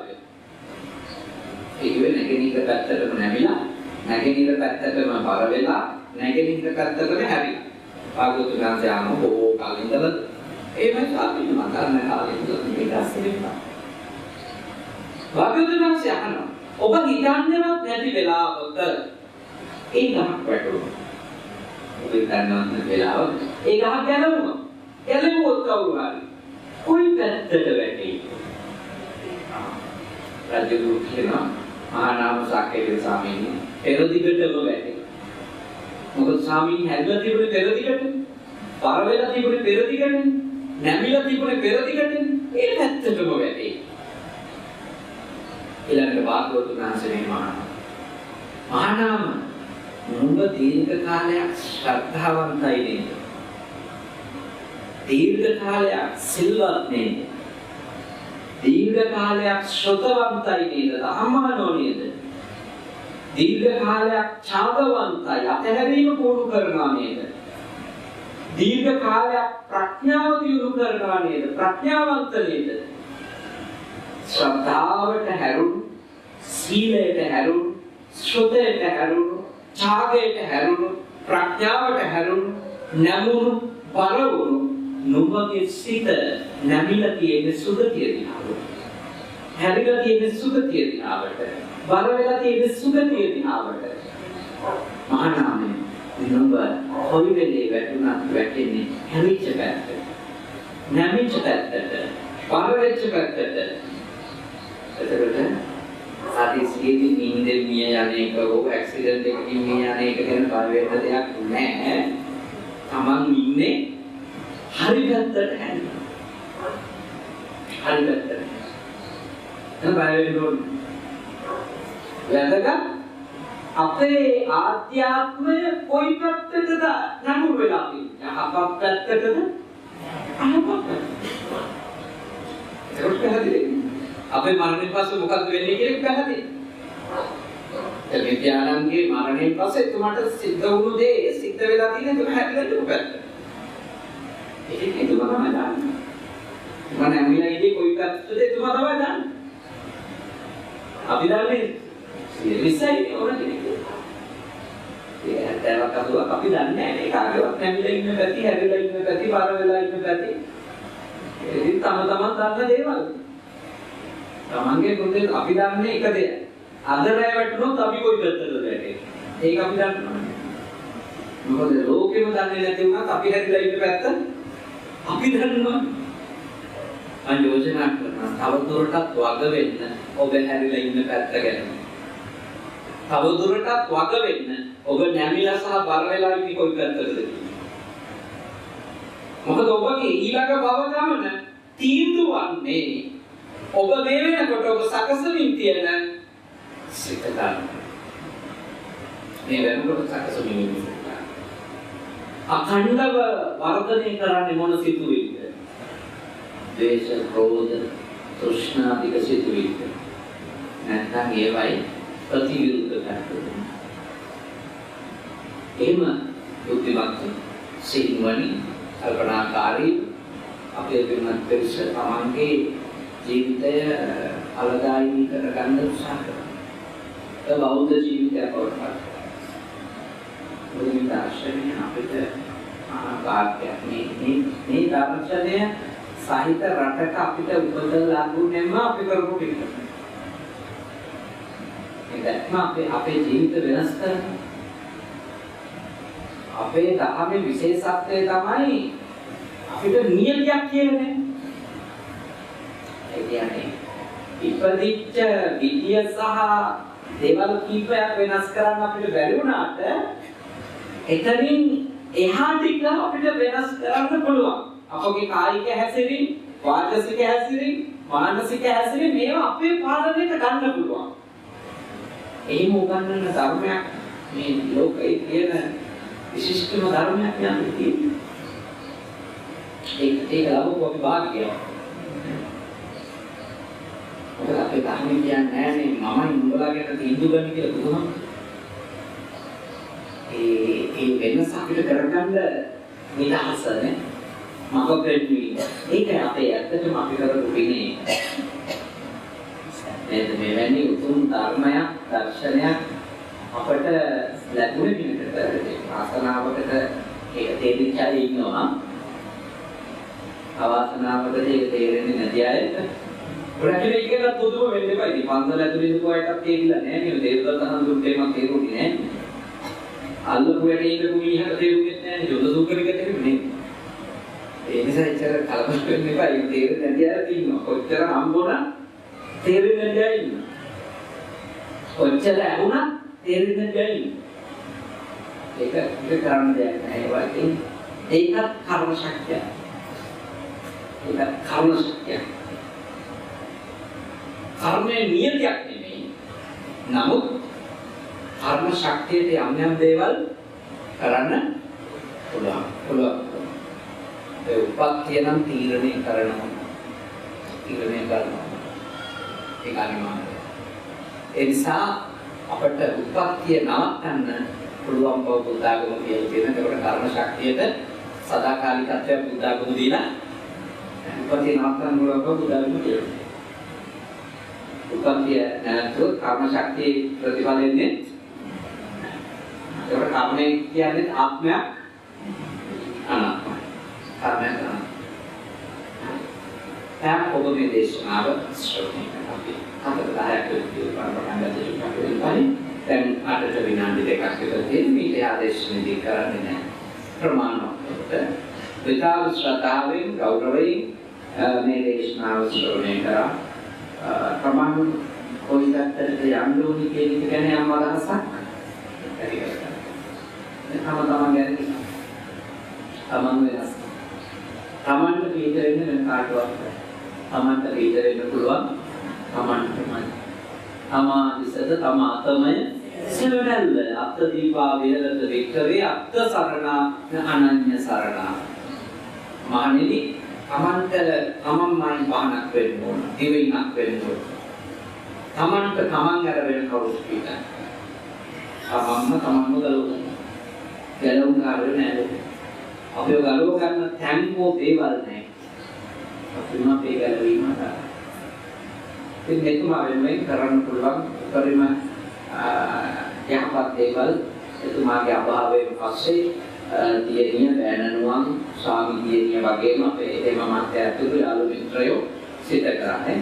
ඒක වෙන කෙනෙක් පැත්තටම නැමිලා නැගෙනහිර පැත්තටම බර වෙලා නැගෙනහිර පැත්තටම හැරිලා. භාග්‍යවතුන් වහන්සේ ආනෝ බොහෝ කාලෙ ඉඳලා එහෙමයි ස්වාමීන් වහන්සේ මතන්න කාලෙ ඉඳලා මේක අස්සෙන්නා. භාග්‍යවතුන් වහන්සේ අහනවා ඔබ හිතන්නේවත් නැති වෙලාවක ඒ ගහක් වැටුණා. ඔබ හිතන්නවත් වෙලාවක ඒ ගහ ගැලවුණා. ගැලවුවොත් කවුරු හරි කොයි පැත්තට වැටෙයි? රජුරු කියනවා මහා නාම සාකේත ස්වාමීන් පෙර දිගටම වැටේ. මොකද ස්වාමීන් හැදලා තිබුණේ පෙර දිගට. පර වෙලා තිබුණේ පෙර දිගට. නැමිලා තිබුණේ පෙර දිගට. ඒ පැත්තටම වැටේ. ඊළඟට භාග්‍යවතුන් වහන්සේ මහා නාම නුඹ දීර්ඝ කාලයක් ශ්‍රද්ධාවන්තයි නේද? දීර්ඝ කාලයක් සිල්වත් නේද? දීර්ඝ කාලයක් ශ්‍රොතවන්තයි නේද? අහමනෝ නේද? දීර්ඝ කාලයක් ඡාගවන්තයි අතහැරීම පුරුදු කරනවා නේද? දීර්ඝ කාලයක් ප්‍රඥාව දියුණු කරනවා නේද? ප්‍රඥාවන්ත නේද? ශ්‍රද්ධාවට හැරුණු, සීලයට හැරුණු, ශ්‍රොතයට හැරුණු, ඡාගයට හැරුණු, ප්‍රඥාවට හැරුණු, නැමුණු, බරවුණු නුඹගේ සිත නැමිලා තියෙන සුගතිය දිහාට. හැරිලා තියෙන සුගතිය දිහාට. බර වෙලා තියෙන සුගතිය දිහාට. මහා නාමය නුඹ කොයි වෙලේ වැටුණත් වැටෙන්නේ හැරිච්ච පැත්තට. නැමිච්ච පැත්තට. බර වෙච්ච පැත්තට. එතකොට ආදීසියේදී නිින්දෙන් මිය යන්නේක හෝ ඇක්සිඩන්ට් එකකින් මිය යන්නේක ගැන බය වෙන්න දෙයක් නැහැ. Taman ඉන්නේ හරි පැත්තට හැරිලා. හරි පැත්තට. එතන බය වෙන්න ඕනේ. වැදගත් අපේ ආධ්‍යාත්මය කොයි පැත්තටද නඟුරු වෙලා තියෙන්නේ? යහපත් පැත්තටද? අහපත් පැත්තටද? ඒක පැහැදිලිද? අපේ මරණයෙන් පස්සේ මොකද වෙන්නේ කියන එක පැහැදිලි. ඒ විද්‍යාලංගේ මරණයෙන් පස්සේ එතුමාට සිද්ධ වුණු දේ සිද්ධ වෙලා තියෙන එතුමා හැදෙන්න උපැත්ත. ඒක එතුමා තමයි දන්නේ. මම නැමිලා ඉන්නේ කොයි පැත්තටද එතුමා තමයි දන්නේ. අපි දන්නේ විශ්සයි ඕන කෙනෙක්. ඒ හැටවක් අසුවක් අපි දන්නේ නැහැ. ඒ කාගේවත් නැමිලා ඉන්න පැති, හැදෙලා ඉන්න පැති, බර වෙලා ඉන්න පැති. ඒකත් තම තමන් දන්න දේවල්. තමන්ගේ පුතේ අපි දන්නේ එක දෙයක්. අද රැ වැටුනොත් අපි කොයි පැත්තටද වැටෙන්නේ? ඒක අපි දන්නවා. මොකද ලෝකෙම දන්නේ නැති වුණත් අපි හැදිලා ඉන්න පැත්ත අපි දන්නවා. මම යෝජනා කරනවා තවදුරටත් වග වෙන්න ඔබ හැරිලා ඉන්න පැත්ත ගැන. තවදුරටත් වග වෙන්න ඔබ නැමිලා සහ බර වෙලා ඉන්නේ කොයි පැත්තටද? මොකද ඔබගේ ඊළඟ භව ගමන තීන්දුව වන්නේ ඔබ මේ වෙනකොට ඔබ සකසමින් තියෙන සිත ගන්න. මේ වෙනකොට සකසමින් ඉන්න. අඛණ්ඩව වර්ධනය කරන්නේ මොන සිතුවිලිද? ද්වේෂ, ක්‍රෝධ, තෘෂ්ණා ආදී සිතුවිලි. නැත්නම් ඒවයි ප්‍රතිවිරුද්ධ පැත්තද? එහෙම බුද්ධිමත් සිහිනුවණින් කල්පනාකාරී අපේ වෙනත් පරිස තමන්ගේ ජීවිතය අලදායි කරගන්න උත්සාහ කරනවා. ඒ බෞද්ධ ජීවිතයක් වඩපත්. මුලින්ම දර්ශනය අපිට ආකාරයක් මේ දර්ශනය සාහිත්‍ය රටක අපිට උපත ලැබුණෙම අපි කරපු ටික. ඒකම අපේ ජීවිත වෙනස් කරනවා. අපේ ධර්මයේ විශේෂත්වය තමයි අපිට නියතියක් කියන්නේ. ඒ කියන්නේ ඉපදිච්ච විද්‍ය සහ දේවල් කීපයක් වෙනස් කරන්න අපිට බැරි වුණාට එතනින් එහා ටික අපිට වෙනස් කරන්න පුළුවන්. අපගේ කායික හැසිරීම, වාචසික හැසිරීම, මානසික හැසිරීම මේවා අපේ පාලනයට ගන්න පුළුවන්. එහෙම උගන්වන ධර්මයක් මේ ලෝකයේ තියෙන විශිෂ්ටම ධර්මයක් යන්නේ තියෙන්නේ. ඒක ලබපු අපි භාග්‍යය. ඔබ අපේ ධර්මයේ කියන්නේ නෑනේ මමයි උඹලා ගැන තීන්දුව ගන්න කියලා බුදුහාම. ඒ වෙනස අපිට කරගන්න නිදහසනේ. මම කියන්නේ ඒක අපේ ඇත්තටම අපි කරපු පිනේ. මේ වැනි උතුම් ධර්මයක්, දර්ශනයක් අපට ලැබුණේ පිනකට වාසනාවකට ඒක තේරිච්චාලේ ඉන්නවා. අවාසනාවකට ඒක තේරෙන්නේ නැති අයට රැකිනේ ඉගෙනත් පුදුම වෙන්න එපා. ඉතින් පන්සල ඇතුලේ ඉඳපු අයටත් තේරිලා නැහැ නේද? දේවදත්ත හඳුන්ට එමන් තේරුනේ නැහැ. අල්ලපු වැඩේ ඉඳපු මීහට තේරුනේ නැහැ. යොද සුකරික තේරුනේ. ඒ නිසා ඉතල කලබල වෙන්න එපා. ඒක තේරෙන්නේ නැති අය ඉන්නවා. කොච්චර හම්බුණා තේරෙන්නේ නැති අය ඉන්නවා. කොච්චර ඇහුණා තේරෙන්නේ නැති අය ඉන්නවා. ඒක කරන්න දෙයක් නැහැ වගේ. ඒකත් කර්ම ශක්තිය. ඒක කර්ම ශක්තිය. කර්මයේ නියතියක් නෙමෙයි. නමුත් කර්ම ශක්තියට යම් යම් දේවල් කරන්න පුළුවන්. ඒ උපත්ය නම් තීරණය කරනවා. ඒක අනිවාර්යයි. ඒ නිසා අපට උපත්ය නවත්තන්න පුළුවන් බව බුද්ධාගම කියලා තියෙනවා. ඒකට කර්ම ශක්තියට සදාකාලිකත්වයක් බුද්ධාගම දීලා උපත්ය නවත්තන්න පුළුවන් බව බුද්ධාගම කියනවා. උපත්ය නැතුව කර්ම ශක්තිය ප්‍රතිඵලෙන්නේ ඒකට කර්මය කියන්නේ ආත්මයක් අනාත්මයි. කර්මයක් අනාත්මයි. ඔබ මේ දේශනාව ශ්‍රවණය කරනවා. අපට 10ක් විතර දැන් අටට විනාඩි දෙකක් විතර තියෙන මේක ආදේශනදී කරන්නේ නැහැ. ප්‍රමාණවත් විතාව ශ්‍රද්ධාවෙන් ගෞරවයෙන් මේ දේශනාව ශ්‍රවණය කරා. ප්‍රමාණ කොයි පැත්තටද යන්න ඕනි කියන එක ගැන යම් අදහසක් ඇති කරගන්න. තමන් ගැන තමන් වෙනස්. තමන්ට පිටර වෙන්න වෙන කාටවත් බැහැ. තමන්ට පිටර වෙන්න පුළුවන් තමන්ටමයි. තමාදිසද තමාතමය සිලවැල්ල අත්ථ දීපා වේලද වික්‍රේ අත්ථ සරණා අනන්‍ය සරණා. මානෙනි තමන්ට තමන්මයි පහනක් වෙන්න ඕන. දිවිනක් වෙන්න ඕන. තමන්ට තමන් ගැන වෙන කවුරුත් පිටයි. තමන්ම ගලවගන්න. ගැලවුම් කාර්ය නෑ. අපේ ගලව ගන්න තැන්කෝ දේවල් නෑ. අපිම අපේ ගැලවීමට ඉතින් මෙතුමා වෙනුවෙන් කරන්න පුළුවන් උපරිම යහපත් දේවල් එතුමාගේ අභාවයෙන් පස්සේ දියණිය බෑනනුවන් ස්වාමි දියණිය වගේම අපේ දෙමමත් ඇතුළු යාළු මිත්‍රයෝ සිත කරන්නේ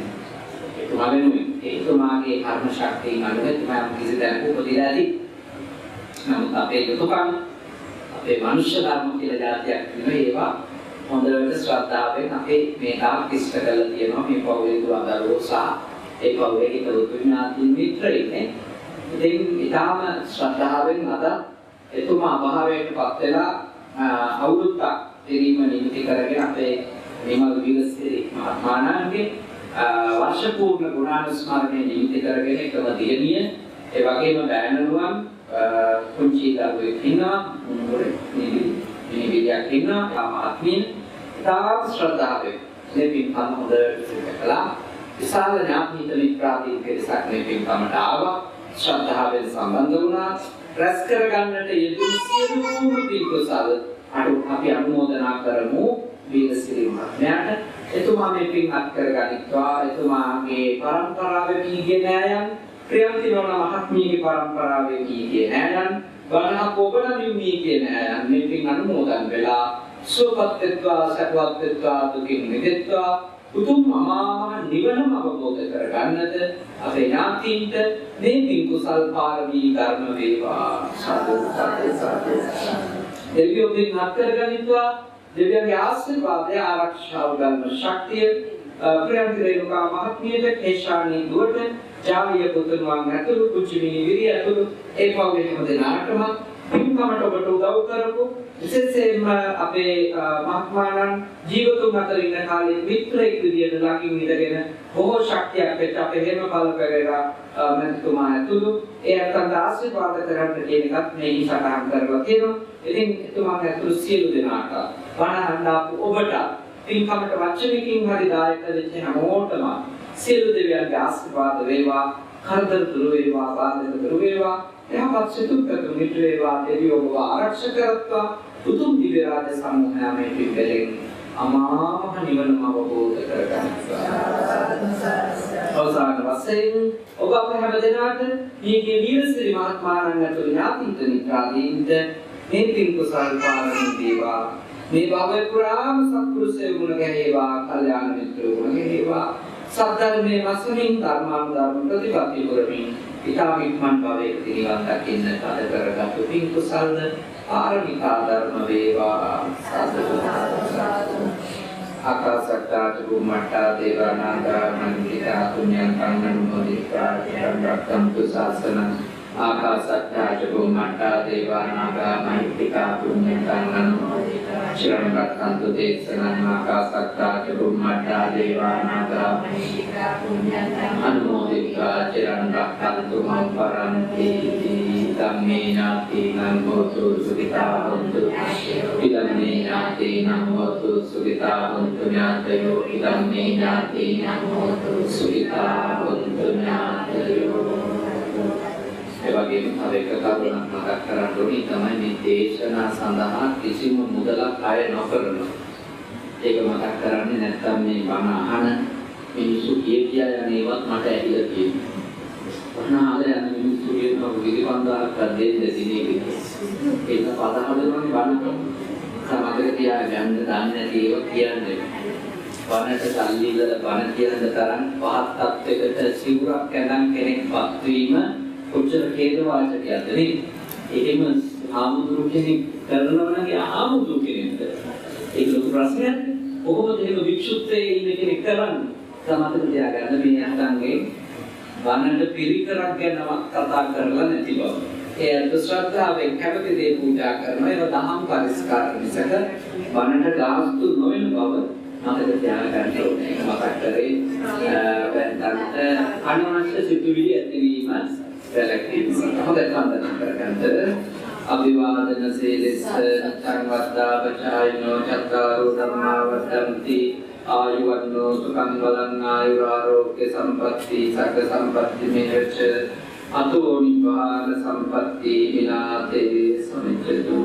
එතුමා වෙනුවෙන් එතුමාගේ කර්ම ශක්තියෙන් අනුව එතුමා කිසි තැනක උපදිලා ඇති. නමුත් අපේ යුතුයකම් අපේ මනුෂ්‍ය ධර්ම කියලා જાතියක් නෙවෙයි ඒවා හොඳට ශ්‍රද්ධාවෙන් අපේ මේ තාක් ඉෂ්ට කරලා තියෙනවා මේ පෞලේ දුරදරුවෝ සහ ඒ පෞලේ හිතවතු ඥාතින් මිත්‍රයිනේ. ඉතින් ඊටාම ශ්‍රද්ධාවෙන් අද එතුමා අභාවයටපත් වෙලා අවුරුද්දක් දෙරීම නිමිති කරගෙන අපේ නිමල් වීරසිරි මහත්මයාණන්ගේ වර්ෂ පූර්ණ ගුණානුස්මරණය නිමිති කරගෙන එකම දියණිය ඒ වගේම බෑනනුවන් කුංචි දරුවෙක් ඉන්නවා මිනිවිලියක් ඉන්නවා ආත්මීය තාම ශ්‍රද්ධාවෙන් මේ පින්කම හොඳට සිදු කළා. විශාල ඥාතිත මිත්‍රාදීන් කෙරෙසක් මේ පින්කමට ආවා. ශ්‍රද්ධාවෙන් සම්බන්ධ වුණා. රැස් කරගන්නට යෙදුණු සියලුම පින්කසල් අපි අනුමෝදනා කරමු වීරසිරි මහත්මයාට. එතුමා මේ පින් අත් කරගනිත්වා. එතුමාගේ පරම්පරාවේ මීගේ නෑයන් ප්‍රියන්තිනෝන මහත්මියගේ පරම්පරාවේ මීගේ නෑයන් වණහක් ඔබන මීගේ නෑයන් මේ පින් අනුමෝදන් වෙලා සුවපත් වෙත්වා සැපවත් වෙත්වා දුකින් මිදෙත්වා උතුම් අමාමහ නිවනම අවබෝධ කරගන්නට අපේ ඥාතීන්ට මේ පින් කුසල් පාරමී ධර්ම වේවා. සාදු සාදු සාදු. දෙවියෝ පින් අත් කරගනිත්වා. දෙවියන්ගේ ආශිර්වාදය ආරක්ෂාව ගන්න ශක්තිය ප්‍රියන්ති රේණුකා මහත්මියට කේශානී දුවට ජාවිය පුතුණුවන් ඇතුළු කුංචි මිනිවිරිය ඇතුළු ඒ පවුලේ හැම දෙනාටම පින්කමට ඔබට උදව් කරපු විශේෂයෙන්ම අපේ මහත්මාණන් ජීවතුන් අතර ඉන්න කාලේ මිත්‍රයෙක් විදියට ළඟින් ඉඳගෙන බොහෝ ශක්තියක් වෙච්ච අපේ හේමපල් පෙරේරා මහත්මයා ඇතුළු ඒ අතට ආශිර්වාද කරන්න කියන එකත් මේ සටහන් කරලා තියෙනවා. ඉතින් එතුමාගේ ඇතුළු සියලු දෙනාට වණහන් ආපු ඔබට පින්කමට වචනකින් හරි දායක වෙච්ච හැමෝටම සියලු දෙවියන්ගේ ආශිර්වාද වේවා. කරදර දුර වේවා, බාධක දුර වේවා. යහපත් සිතුම්පතු මිත්‍ර වේවා. දෙවියෝ ඔබ ආරක්ෂා කරත්වා. උතුම් දිව්‍ය රාජ සම්මෝහය මේ පිළිවෙලින් අමාමහ නිවනම අවබෝධ කරගන්නවා. අවසාන වශයෙන් ඔබ අප හැම දෙනාට මේකේ වීරසිරි මහත්මයාණන් ඇතුළු ඥාතින්ත මිත්‍රාදීන්ට මේ පින් කුසල් පාරමී දේවා මේ භවය පුරාම සත්පුරුෂය ගුණ ගැනීවා කල්යාණ මිත්‍රයෝ ගුණ ගැනීවා සද්ධර්මයේ වශයෙන් ධර්මානුධර්ම ප්‍රතිපත්ති පුරමින් ඊටම ඉක්මන් භවයකදී නිවන් දකින්න කල කරගත් පින් කුසල්ද පාරමිතා ධර්ම වේවා සාදු ආකාශත්තා චුම්මට්ටා දේවානාගා මහිත්‍තිකා පුඤ්ඤං අනුමෝදිत्वा රක්ඛන්තු ශාසනං ආකාශත්තා චුම්මට්ටා දේවානාගා මහිත්‍තිකා පුඤ්ඤං අනුමෝදිत्वा චිරං රක්ඛන්තු දේශනං ආකාශත්තා චුම්මට්ටා දේවානාගා මහිත්‍තිකා පුඤ්ඤං අනුමෝදිत्वा චිරං රක්ඛන්තු මං පරන්ති ධම්මේ ඥාතිනං හෝතු සුඛිතා හොන්තු ඉදම්මේ ඥාතිනං හෝතු සුඛිතා හොන්තු ඥාතයෝ ඉදම්මේ ඥාතිනං හෝතු සුඛිතා හොන්තු ඥාතයෝ එවැගේම තව එක කරුණක් මතක් කරගන්න ඕනේ තමයි මේ දේශනා සඳහා කිසිම මුදලක් අය නොකරන. ඒක මතක් කරන්නේ නැත්නම් මේ බණ අහන මිනිස්සු කියා යන්නේවත් මට ඇහිලා තියෙනවා. වනාලේ යන මිනිස්සු කියනවා විලිපන්දාක් දෙන්න දිනේ ඒක පද හදනවනේ බණ සමගර තියාගන්න දන්නේ නැති ඒවා කියන්නේ. බණට සල්ලි ඉල්ලලා බණ කියන තරම් පහත් තත්යකට සිවුරක් ඇඳන් කෙනෙක්පත් වීම කොච්චර හේතුවාචකයක්ද නේ? එහෙම ආමුදුරු කෙනෙක් කරනවා නම් ආමුදුරු කෙනෙක්ද? ඒක ලොකු ප්‍රශ්නයක්. කොහොමද එහෙම වික්ෂුත්වයේ ඉන්න කෙනෙක් කරන්නේ? සමහර තියාගන්න මේ අතංගේ වනට පිරිකරක් ගැනවත් කතා කරලා නැති බව. ඒ අර්ථ ශ්‍රද්ධාවෙන් කැමති දේ පූජා කරනවා. ඒක දහම් පරිස්කාර මිසක වනට ගාස්තු නොවන බව මතක තියාගන්න ඕනේ. ඒක මතක් කරේ වැන්දන්ට අනවශ්‍ය සිතුවිලි ඇතිවීම වැළකීම. හොඳට වන්දනා කරගන්න. අභිවාදන සීලස්ස සංවද්දා පචායනෝ චත්තාරෝ ධම්මා වද්දන්ති ආයුවන්නෝ සුඛං බලං ආයුරාෝග්‍ය සම්පatti සග්ග සම්පatti මේච අතෝ නිපාන සම්පatti විනාතේ සමිච්ඡතු